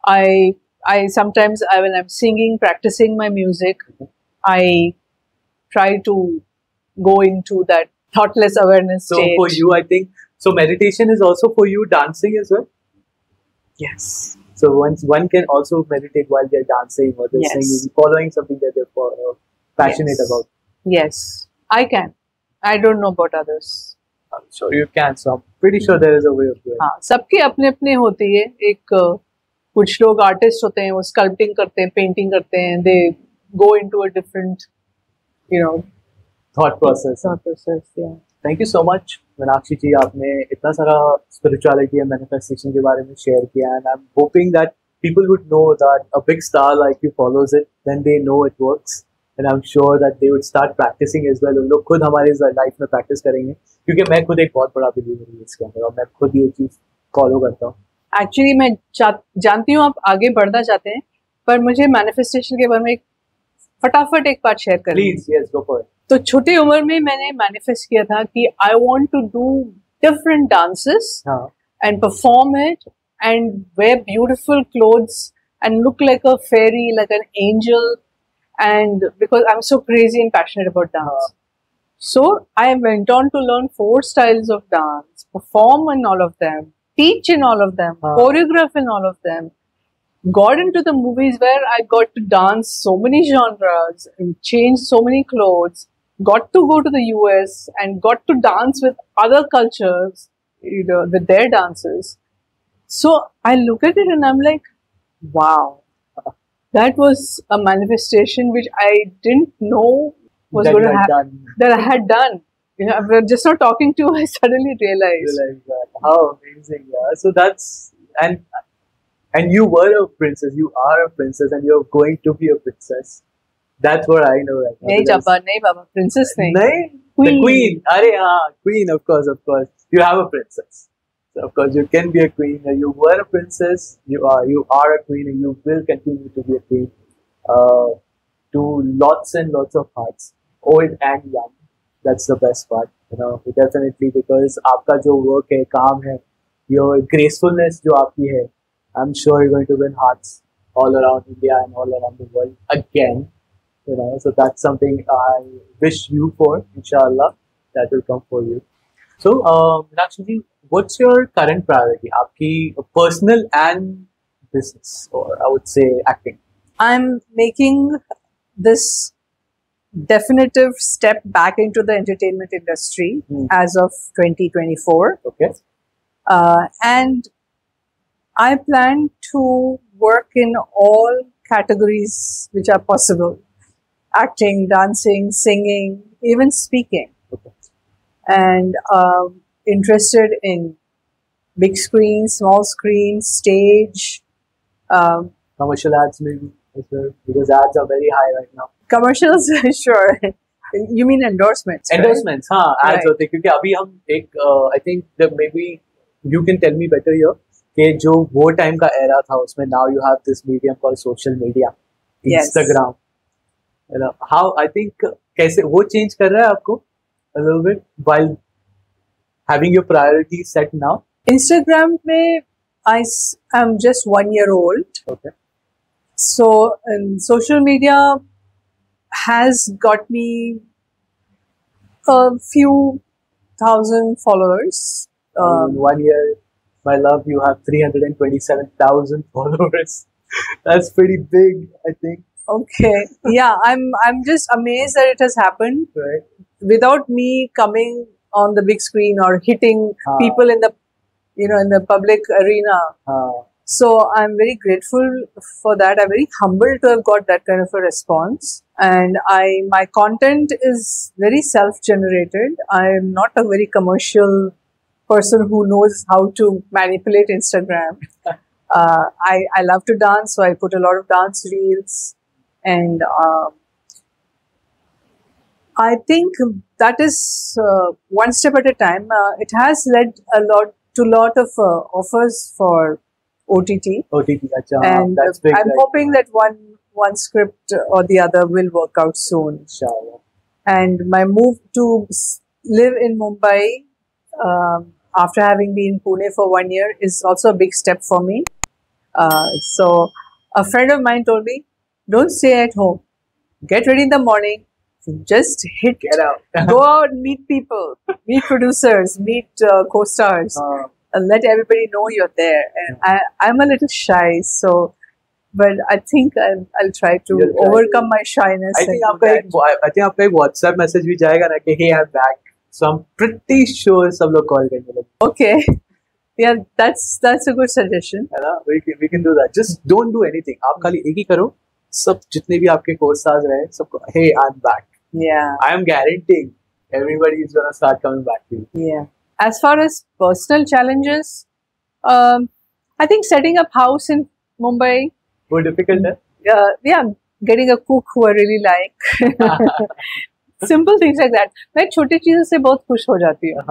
I sometimes when I'm singing, practicing my music, I try to go into that thoughtless awareness So stage. for you, I think so. Meditation is also for you dancing as well. Yes. So one can also meditate while they're dancing or they're Yes. singing, following something that they're passionate Yes. about. Yes, I can. I don't know about others. I'm sure you can. So I'm pretty sure there is a way of doing it. हाँ, सबके अपने अपने होती है. एक कुछ लोग artist होते हैं, वो स्कल्पटिंग करते हैं, पेंटिंग करते हैं. They go into a different, Thought process. thought process. Yeah. Thank you so much Meenakshi ji, आपने इतना सारा स्पिरिचुअलिटी एंड मैनिफेस्टेशन के बारे में शेयर किया and I am hoping that people would know that a big star like you follows it, then they know it works and I am sure that they would start practising as well. उन लोग खुद हमारे life में practice करेंगे, क्योंकि मैं खुद एक बहुत बड़ा बिलीवर हूँ इसके अंदर और मैं खुद ये चीज़ फॉलो करता हूँ. एक्चुअली मैं जानती हूँ आप आगे बढ़ना चाहते हैं, पर मुझे मैनिफेस्टेशन के बारे में फटाफट एक बात शेयर करें. Please, yes, go for it. तो छोटी उम्र में मैंने मैनिफेस्ट किया था कि I want to do different dances and perform it and wear beautiful clothes and look like a fairy, like an angel, and because I'm so crazy and passionate about dance. So I went on to learn 4 styles of dance, perform in all of them, teach in all of them, choreograph in all of them. Got into the movies where I got to dance so many genres and change so many clothes, got to go to the US and got to dance with other cultures, with their dances. So I look at it and I'm like, wow, that was a manifestation which I didn't know was going to happen, that I had done. I'm just not talking to you, I suddenly realized. How amazing, yeah. So that's, and you were a princess, you are a princess, and you're going to be a princess. That's what I know right now. नहीं बाबा, princess नहीं. The queen. अरे हाँ, queen, of course. You have a princess. So of course you can be a queen. You were a princess. You are a queen, and you will continue to be a queen. To lots and lots of hearts, old and young. That's the best part. Definitely, because आपका जो work है, काम है, your gracefulness जो आपकी है, I'm sure you're going to win hearts all around India and all around the world again. So that's something I wish you for. Inshallah, that will come for you. So, Meenakshi ji, what's your current priority? Aapki personal and business, or I would say acting. I'm making this definitive step back into the entertainment industry as of 2024. Okay. And I plan to work in all categories which are possible. Acting, dancing, singing, even speaking. Okay. And interested in big screen, small screen, stage. Commercial ads maybe as well, because ads are very high right now. Commercials, sure. You mean endorsements? Endorsements, हाँ, ads होते हैं, क्योंकि अभी हम एक I think that maybe you can tell me better here कि जो वो time का era था उसमें now you have this medium called social media, Instagram. How I think कैसे वो change कर रहा है आपको a little bit while having your priorities set now? Instagram में I am just 1 year old. Okay. So social media has got me a few thousand followers. In 1 year, my love, you have 327,000 followers. That's pretty big, I think. Okay. Yeah, I'm just amazed that it has happened. Right. Without me coming on the big screen or hitting people in the in the public arena. So I'm very grateful for that. I'm very humbled to have got that kind of a response. And my content is very self-generated. I'm not a very commercial person who knows how to manipulate Instagram. I love to dance, so I put a lot of dance reels. and I think that is one step at a time. It has led to a lot of offers for OTT, and that's big, I'm hoping that one script or the other will work out soon. Inshallah. And my move to live in Mumbai after having been in Pune for 1 year is also a big step for me. So a friend of mine told me, don't stay at home. Get ready in the morning. Just get out. Go out and meet people, meet producers, meet co-stars, and let everybody know you're there. And I'm a little shy, so, but I think I'll try to overcome my shyness. I think आपका एक WhatsApp message भी जाएगा ना कि hey, I'm back. So I'm pretty sure सब लोग call करेंगे. Okay. Yeah, that's a good suggestion. है ना? We can do that. Just don't do anything. आप खाली एक ही करो. सब जितने भी आपके co-stars रहे, सबको hey, I'm back. Yeah. I am guaranteeing everybody is gonna start coming back to you. Yeah. As far as personal challenges, I think setting up house in Mumbai. More difficult, है? Yeah, getting a cook who I really like. Simple things like that. मैं छोटी चीजों से बहुत खुश हो जाती हूँ.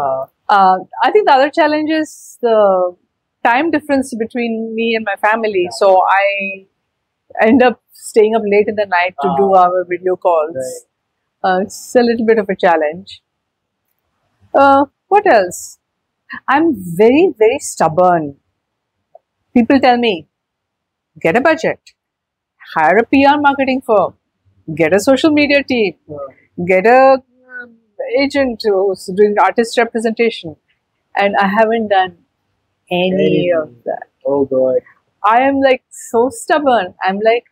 I think the other challenge is the time difference between me and my family. So I end up staying up late in the night to do our video calls. Right. It's a little bit of a challenge. What else? I'm very, very stubborn. People tell me, get a budget, hire a PR marketing firm, get a social media team, get a agent who's doing artist representation. And I haven't done any of that. Oh God. I am like so stubborn. I'm like,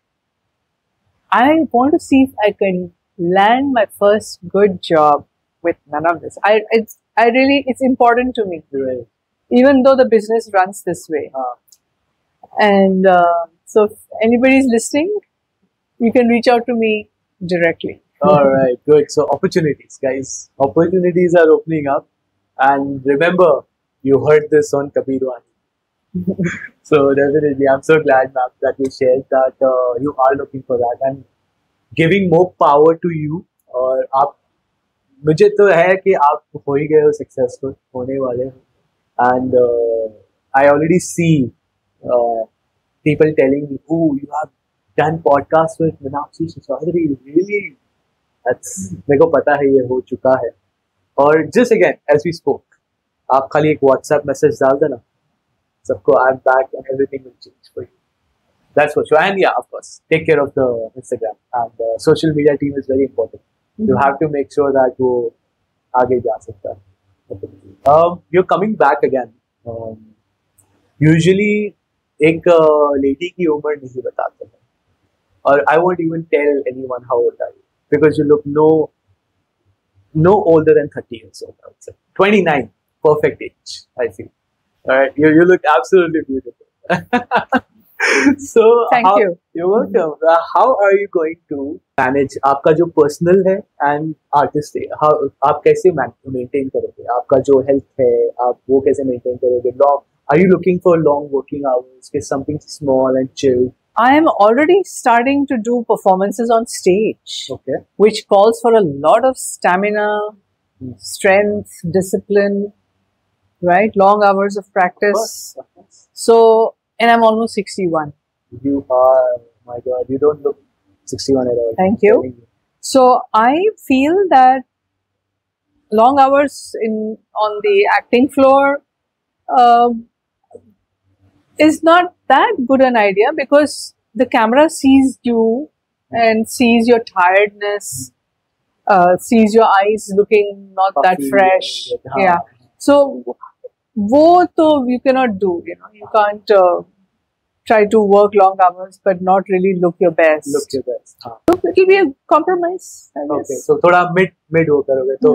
I want to see if I can land my first good job with none of this. It's important to me. Right. Even though the business runs this way. And so if anybody's listening, you can reach out to me directly. All right, good. So opportunities, guys. Opportunities are opening up. And remember, you heard this on Kabir Wani. So definitely, I'm so glad, ma'am, that you shared that you are looking for that. And giving more power to you. और आप मुझे तो है कि आप हो ही गए हो सक्सेसफुल होने वाले हो. And I already see people telling me, oh, you have done podcast with Meenakshi Seshadri. Really? That's मेरे को पता है ये हो चुका है. और just again, as we spoke, आप खाली एक WhatsApp message डाल देना, सबको I'm back and everything will change for you. That's for sure. And yeah, of course, take care of the Instagram and the social media team is very important. You have to make sure that वो आगे जा सकता है. You're coming back again. Usually एक lady की उम्र नहीं बताते हैं. Or I won't even tell anyone how old are you because you look no older than 30 years old. I would say 29, perfect age. I feel. All right, you look absolutely beautiful. So thank you. You're welcome. How are you going to manage आपका जो personal है and artist है? How आप कैसे maintain करोगे? आपका जो health है, आप वो कैसे maintain करोगे? Are you looking for long working hours? Is something small and chill? I am already starting to do performances on stage, okay, which calls for a lot of stamina, strength, discipline, right? Long hours of practice. Of course. So, and I'm almost 61. You are, my God, you don't look 61 at all. Thank you. So, I feel that long hours on the acting floor is not that good an idea because the camera sees you and sees your tiredness, sees your eyes looking not that fresh. Yeah. So, wo to you cannot do, you can't try to work long hours but not really look your best. Look your best. So, it will be a compromise, I guess. Okay, so थोड़ा mid हो करोगे. तो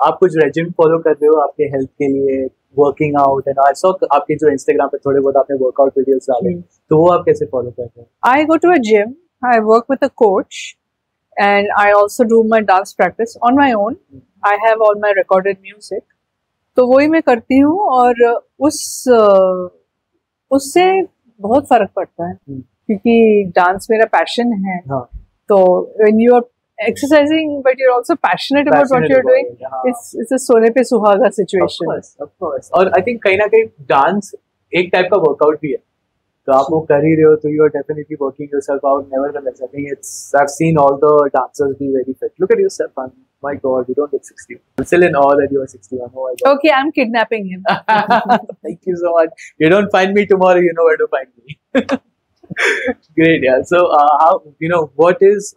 आप कुछ regime follow कर रहे हो आपके health के लिए, working out, and I saw आपके जो Instagram पे थोड़े बहुत आपने workout videos डाले, तो वो आप कैसे follow करते हैं? I go to a gym, I work with a coach, and I also do my dance practice on my own. I have all my recorded music. तो वही मैं करती हूँ और उससे बहुत फर्क पड़ता है क्योंकि डांस मेरा पैशन है. So when you are exercising but you're also passionate about what you're doing, it's a सोने पे सुहागा situation. Of course. और I think कहीं ना कहीं डांस एक टाइप का वर्कआउट भी है, तो आप वो कर ही रहे हो, तो you are definitely working yourself out. Nevertheless, I think I've seen all the dancers be very fit. Look at yourself, man. My God, you don't look 60. I'm still in awe that you are 61. Oh my God. Okay, I'm kidnapping him. Thank you so much. You don't find me tomorrow, you know where to find me. Great, yeah. So, how, what is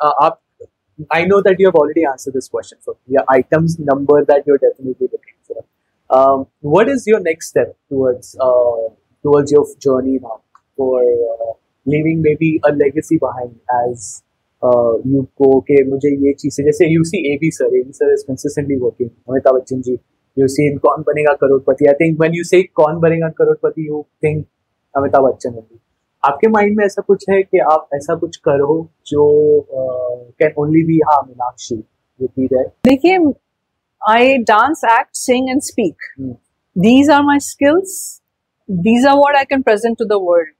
I know that you have already answered this question. So, your items number that you're definitely looking for. What is your next step towards your journey now for leaving maybe a legacy behind as you go? Okay, मुझे ये चीज़ से, जैसे you see AB sir is consistently working. Amitabh Bachchan ji, you see in कौन बनेगा करोड़पति. I think when you say कौन बनेगा करोड़पति, you think Amitabh Bachchan only. आपके mind में ऐसा कुछ है कि आप ऐसा कुछ करो जो can only be Meenakshi will there? देखिए, I dance, act, sing and speak. These are my skills. These are what I can present to the world.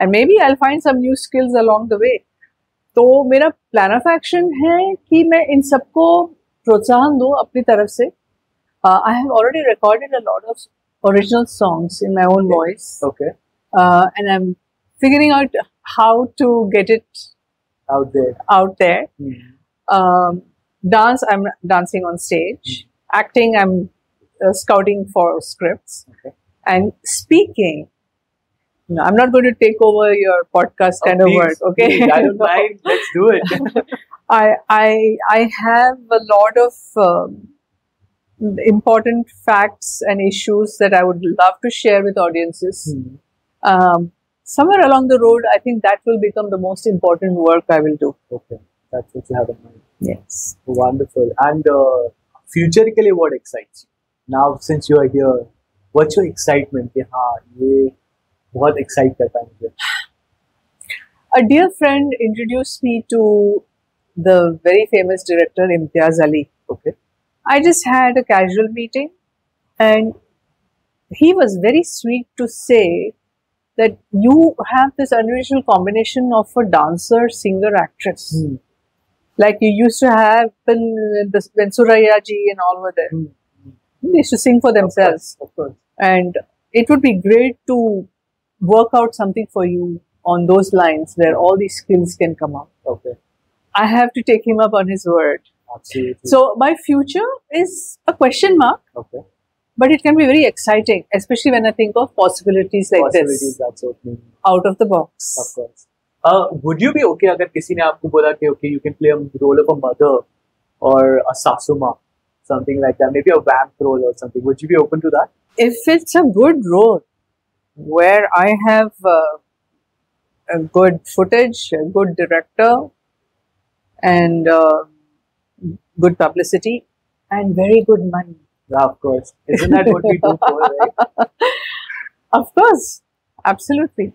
And maybe I'll find some new skills along the way. तो मेरा plan of action है कि मैं इन सबको प्रोत्साहन दूं अपनी तरफ से. I have already recorded a lot of original songs in my own voice. Okay. And I'm figuring out how to get it out there. Dance, I'm dancing on stage. Acting, I'm scouting for scripts. Okay. And speaking, no, I'm not going to take over your podcast kind of work. Okay, please, I don't mind. Let's do it. I have a lot of important facts and issues that I would love to share with audiences. Somewhere along the road, I think that will become the most important work I will do. Okay, that's what you have in mind. Yes. Wonderful. And futurically, what excites you? Now, since you are here, what's your excitement? कि हाँ, ये बहुत excite करता है मुझे. A dear friend introduced me to the very famous director Imtiaz Ali. Okay. I just had a casual meeting, and he was very sweet to say that you have this unusual combination of a dancer, singer, actress. Like you used to have when Suraya ji and all were there. They used to sing for themselves. Of course. And it would be great to work out something for you on those lines where all these skills can come out. Okay. I have to take him up on his word. Absolutely. So my future is a question mark. Okay. But it can be very exciting, especially when I think of possibilities like this. That's opening. Out of the box. Of course. Would you be okay अगर किसी ने आपको बोला कि okay, you can play a role of a mother or a sasuma, something like that, maybe a vamp role or something? Would you be open to that? If it's a good role where I have a good footage, a good director, and good publicity, and very good money. Yeah, of course. Isn't that what we do for, right? Of course. Absolutely.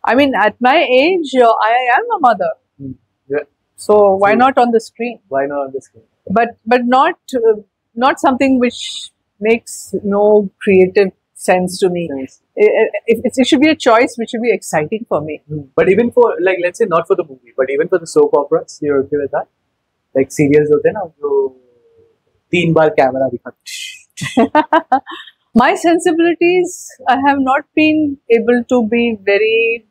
I mean, at my age, I am a mother. Yeah. So why not on the screen? Why not on the screen? But not something which makes no creative sense to me. Nice. It should be a choice which should be exciting for me. But even for, like, let's say not for the movie, but even for the soap operas, you're okay with that? Like serials होते हैं ना जो 3 बार camera दिखाते. My sensibilities, I have not been able to be very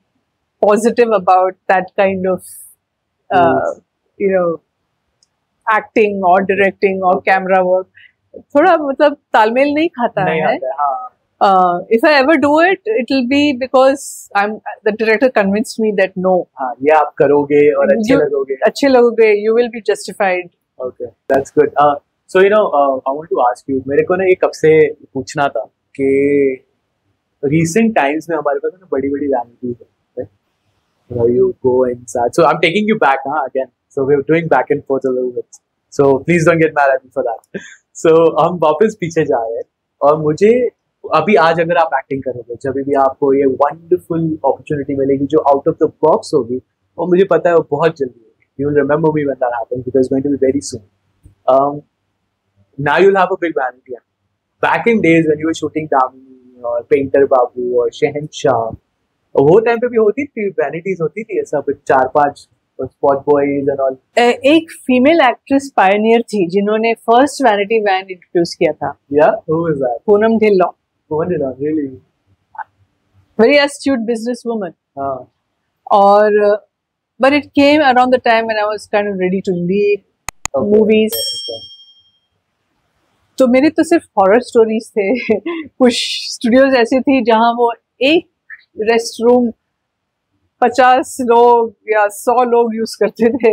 positive about that kind of, acting or directing or camera work. थोड़ा मतलब तालमेल नहीं खाता है. If I ever do it, it will be because the director convinced me that no. ये आप करोगे और अच्छे लगोगे. You will be justified. Okay, that's good. So I want to ask you. मेरे को ना ये कब से पूछना था कि recent times में हमारे पास ना बड़ी-बड़ी vanities है. You go inside. So I'm taking you back again. So we're doing back and forth a little bit. So please don't get mad at me for that. So हम वापस पीछे जा रहे हैं और मुझे अभी आज अगर आप एक्टिंग करोगे, जब भी आपको ये वंडरफुल अपॉर्चुनिटी मिलेगी जो आउट ऑफ द बॉक्स होगी, और मुझे पता है वो बहुत जल्दी होगी. You will remember me when that happens because it's going to be very soon. Now you'll have a big vanity. Back in days when you were shooting Damini or Painter Babu or Shehenshah, वो time पे भी होती थी vanities, होती थी ऐसा 4-5 spot boys and all. एक female actress Pioneer थी जिन्होंने फर्स्ट वैनिटी वैन इंट्रोड्यूस किया था. Yeah, who is that? Poonam Dhillon. Really? Very astute businesswoman. हाँ. और but it came around the time when I was kind of ready to leave movies. Okay. तो मेरे तो सिर्फ हॉरर स्टोरीज थे. कुछ स्टूडियोज ऐसी थी जहां वो एक रेस्ट रूम 50 लोग या 100 लोग यूज करते थे.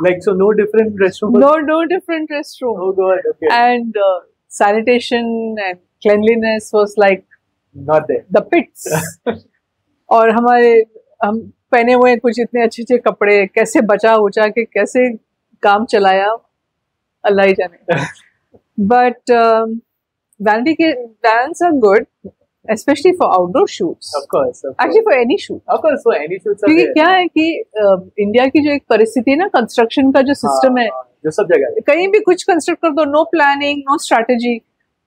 Like, so no different restroom? No different restroom. Oh God, okay. And sanitation and cleanliness was like Not there. the pits. और हम पहने हुए कुछ इतने अच्छे कपड़े, कैसे बचा उचा के कैसे काम चलाया, अल्लाह ही जाने. But vanity vans are good, especially for outdoor shoots. Of course. Actually for any shoot. Of course, for any shoots. क्योंकि क्या है कि इंडिया की जो एक परिस्थिति है ना, कंस्ट्रक्शन का जो सिस्टम है, जो सब जगह है. कहीं भी कुछ कंस्ट्रक्ट कर दो, नो प्लानिंग, नो स्ट्रैटेजी.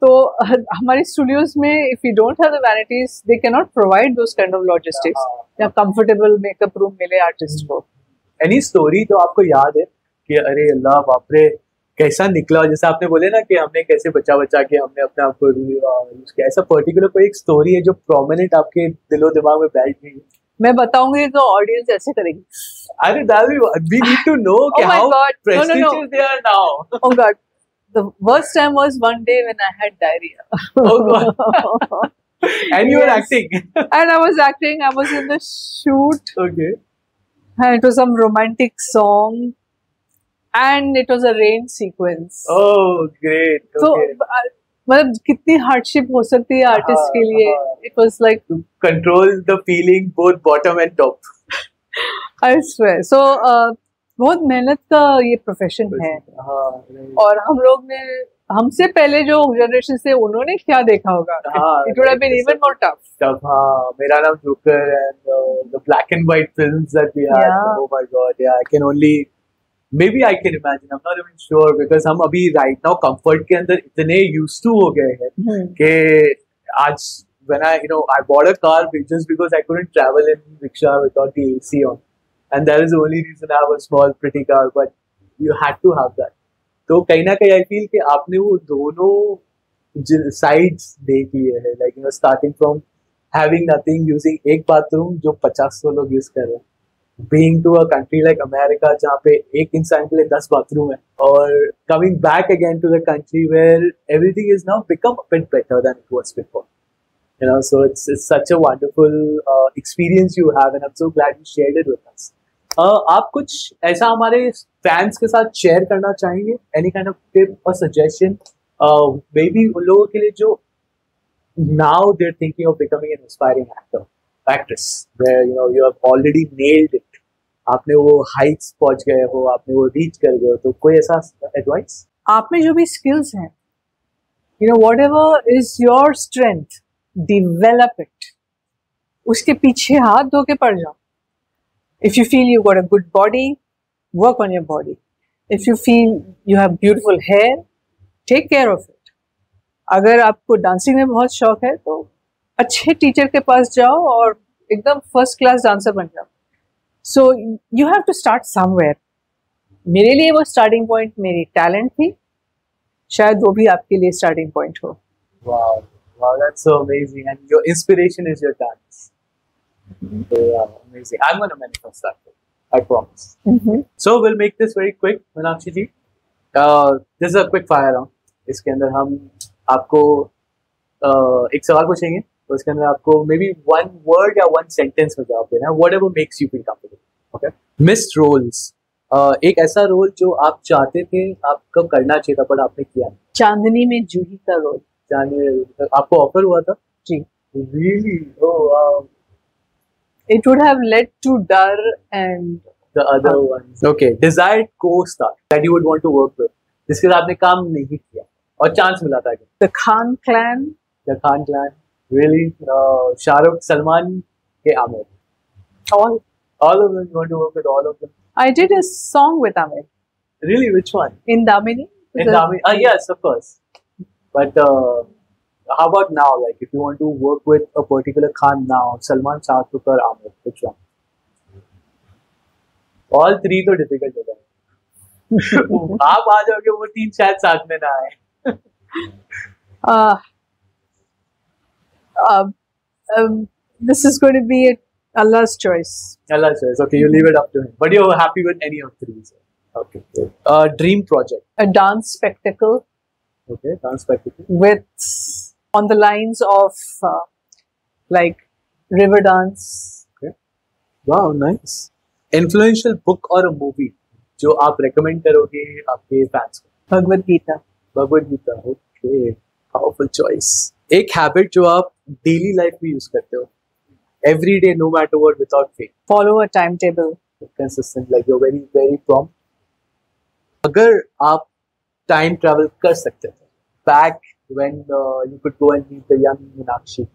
तो हमारे स्टूडियोज में if you don't have the vanities, they can not provide those kind of logistics. या कंफर्टेबल मेकअप रूम मिले आर्टिस्ट को. एनी स्टोरी तो आपको याद है कि अरे अल्लाह बाप रे कैसा निकला, जैसे आपने बोले ना कि हमने कैसे बचा के हमने अपने आप को यूज किया, ऐसा पर्टिकुलर कोई एक स्टोरी है जो प्रोमिनेंट आपके दिलो दिमाग में बैठ गई? मैं बताऊंगी तो ऑडियंस ऐसे करेगी. अरे we need to know Oh my how God. prestigious No. they are now. Oh God. The worst time was one day when I had diarrhea. Oh God. And you were Yes. acting. And I was acting. I was in the shoot. Okay. And it was some romantic song. And it was a rain sequence. Oh, great. So, Okay. मतलब कितनी hardship हो सकती है artist के लिए. It was like To control the feeling both bottom and top. I swear. So बहुत मेहनत का ये प्रोफेशन है. हाँ, right. और हम लोग ने, हमसे पहले जो जनरेशन थे उन्होंने क्या देखा होगा. It would have been even more tough. Tough, हाँ. मेरा नाम joker and the black and white films that we had. Yeah. Oh my God, yeah. I can only, maybe I can imagine. I'm not even sure because हम अभी right now comfort के अंदर इतने used to हो गए हैं कि आज when I bought a car just because I couldn't travel in rickshaw without the AC on. And that is the only reason I have a small pretty car, but you had to have that. तो कहीं ना कहीं I feel कि आपने वो दोनों sides देख लिए हैं, like starting from having nothing, using एक bathroom जो 50 लोग use कर रहे हैं, being to a country like America जहाँ पे एक इंसान के लिए 10 bathroom है, और coming back again to the country where everything is now become a bit better than it was before. So it's such a wonderful experience you have, and I'm so glad you shared it with us. आप कुछ ऐसा हमारे fans के साथ share करना चाहेंगे? Any kind of tip और suggestion maybe उन लोगों के लिए जो now they are thinking of becoming an inspiring actor actress, where you have already nailed it, आपने वो हाइट्स पहुंच गए हो, आपने वो रीच कर गए हो, तो कोई ऐसा एडवाइस? आप में जो भी स्किल्स हैं, whatever is your strength, develop it. उसके पीछे हाथ धो के पड़ जाओ. If you feel you got a good body, work on your body. If you feel you have beautiful hair, take care of it. अगर आपको डांसिंग में बहुत शौक है तो अच्छे टीचर के पास जाओ और एकदम फर्स्ट क्लास डांसर बन जाओ. So you have to start somewhere. मेरे लिए वो स्टार्टिंग पॉइंट मेरी टैलेंट थी, शायद वो भी आपके लिए स्टार्टिंग पॉइंट हो. Wow, that's so amazing. And your inspiration is your dance. So, yeah, amazing. I'm going to manifest that. I promise. So, we'll make this very quick, Meenakshi ji. This is a quick fire round. इसके अंदर हम आपको एक सवाल पूछेंगे, तो इसके अंदर आपको maybe one word या one sentence में जवाब देना है, whatever makes you feel comfortable. Okay? Missed roles. एक ऐसा रोल जो आप चाहते थे, आपको करना चाहिए था पर आपने किया नहीं. चांदनी में जूही का रोल. आपको ऑफर हुआ था? जी. Really? Oh wow. It would have led to Dar and the other ones. Okay. Desired co-star that you would want to work with, जिसके साथ आपने काम नहीं किया और चांस मिला था. The Khan clan. The Khan clan. Really? Shahrukh, Salman के Aamir. All of them. You want to work with all of them? I did a song with Amir. Really? Which one? In Damini. In Damini. Yes, of course. But how about now? Like, if you want to work with a particular Khan now, Salman, Shahrukh or Amir, which one? All three तो difficult हो जाए। आप आ जाओगे, वो तीन शायद साथ में ना आए। Uh, this is going to be Allah's choice. Allah says, okay, you leave it up to him. But you're happy with any of three. So. Okay. Dream project. A dance spectacle. Okay, dance spectacle. With on the lines of like river dance. Okay. Wow, nice. Influential book or a movie जो आप recommend करोगे आपके fans को? Bhagavad Gita. Bhagavad Gita. Okay. Powerful choice. एक habit जो आप daily life में use करते हो, every day, no matter what, without fail. Follow a timetable. Consistent, like you're very, very prompt. अगर आप time travel कर सकते थे, back when you could go and meet the young Meenakshi,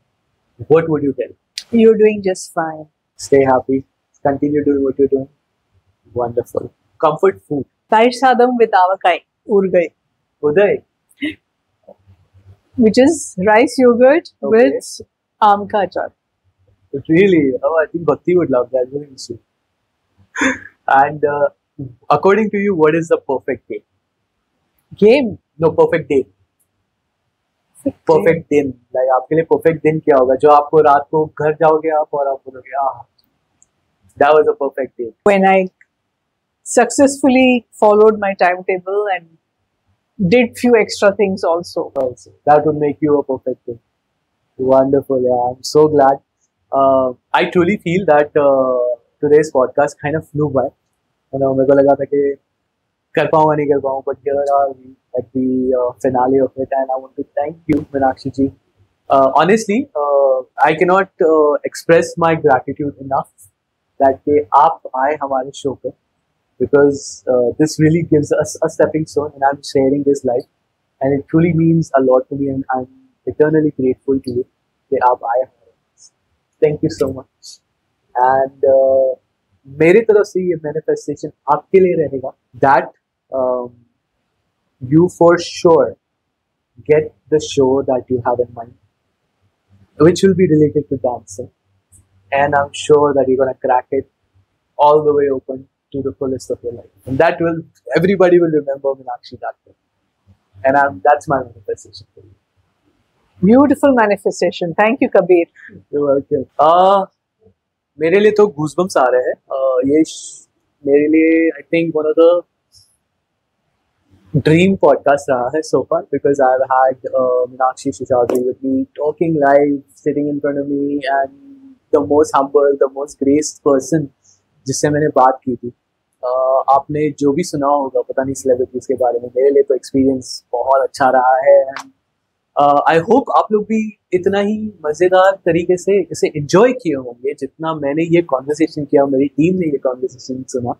what would you tell? You're doing just fine. Stay happy. Continue doing what you're doing. Wonderful. Comfort food. Tayir sadam with avakai. Urgai. Uday. Which is rice yogurt Okay. with aam ka achar. Really? Oh, I think Bhakti would love that. Very sweet. And according to you, what is the perfect day? Game. No, perfect day. Perfect दिन. Like आपके लिए perfect दिन क्या होगा? जो आपको रात को घर जाओगे आप और आप बोलोगे, that was a perfect day. When I successfully followed my timetable and did few extra things also. Also, that would make you a perfect day. Wonderful. Yeah, I'm so glad. I truly feel that today's podcast kind of flew by. मेरे को लगा था कि कर पाऊँ नहीं कर पाऊँ, but here are we at the finale of it, and I want to thank you, Meenakshi ji. Honestly, I cannot express my gratitude enough that कि आप आए हमारे शो पे, because this really gives us a stepping stone, and I'm sharing this life, and it truly means a lot to me, and I'm eternally grateful to you कि आप आए हमारे पास. Thank you so much. And मेरे तरफ से ये manifestation आपके लिए रहेगा that you for sure get the show that you have in mind, which will be related to dancing, and I'm sure that you're gonna crack it all the way open to the fullest of your life, and that will everybody will remember Meenakshi that way, and that's my manifestation for you. Beautiful manifestation. Thank you, Kabir. You're welcome. मेरे लिए तो goosebumps आ रहे हैं. ये मेरे लिए I think one of the dream podcast रहा है so far, because I've had Meenakshi Seshadri with me talking live, sitting in front of me, and the most humble, the most graced person जिससे मैंने बात की थी. आपने जो भी सुना होगा पता नहीं सेलिब्रिटीज के बारे में, मेरे लिए तो एक्सपीरियंस बहुत अच्छा रहा है. आई होप आप लोग भी इतना ही मज़ेदार तरीके से इसे एंजॉय किए होंगे जितना मैंने ये कॉन्वर्सेशन किया, मेरी टीम ने ये कॉन्वर्सेशन सुना.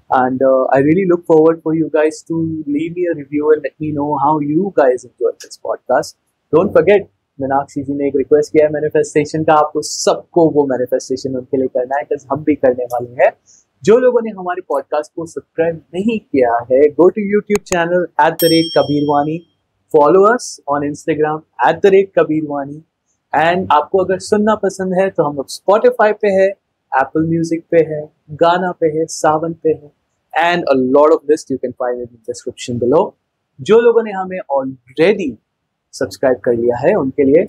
And I really look forward for you guys to leave me a review and let me know how you guys enjoyed this podcast. Don't forget, Meenakshi जी ने एक रिक्वेस्ट किया है मैनिफेस्टेशन का, आपको सबको वो मैनिफेस्टेशन उनके लिए करना है, because हम भी करने वाले हैं. जो लोगों ने हमारे पॉडकास्ट को सब्सक्राइब नहीं किया है, go to YouTube channel @kabirwani, follow us on Instagram @kabirwani, and आपको अगर सुनना पसंद है तो हम लोग स्पॉटिफाई पे है, एप्पल म्यूजिक पे है, गाना पे है, सावन पे है, and a lot of list you can find in the description below. जो लोगों ने हमें ऑलरेडी सब्सक्राइब कर लिया है उनके लिए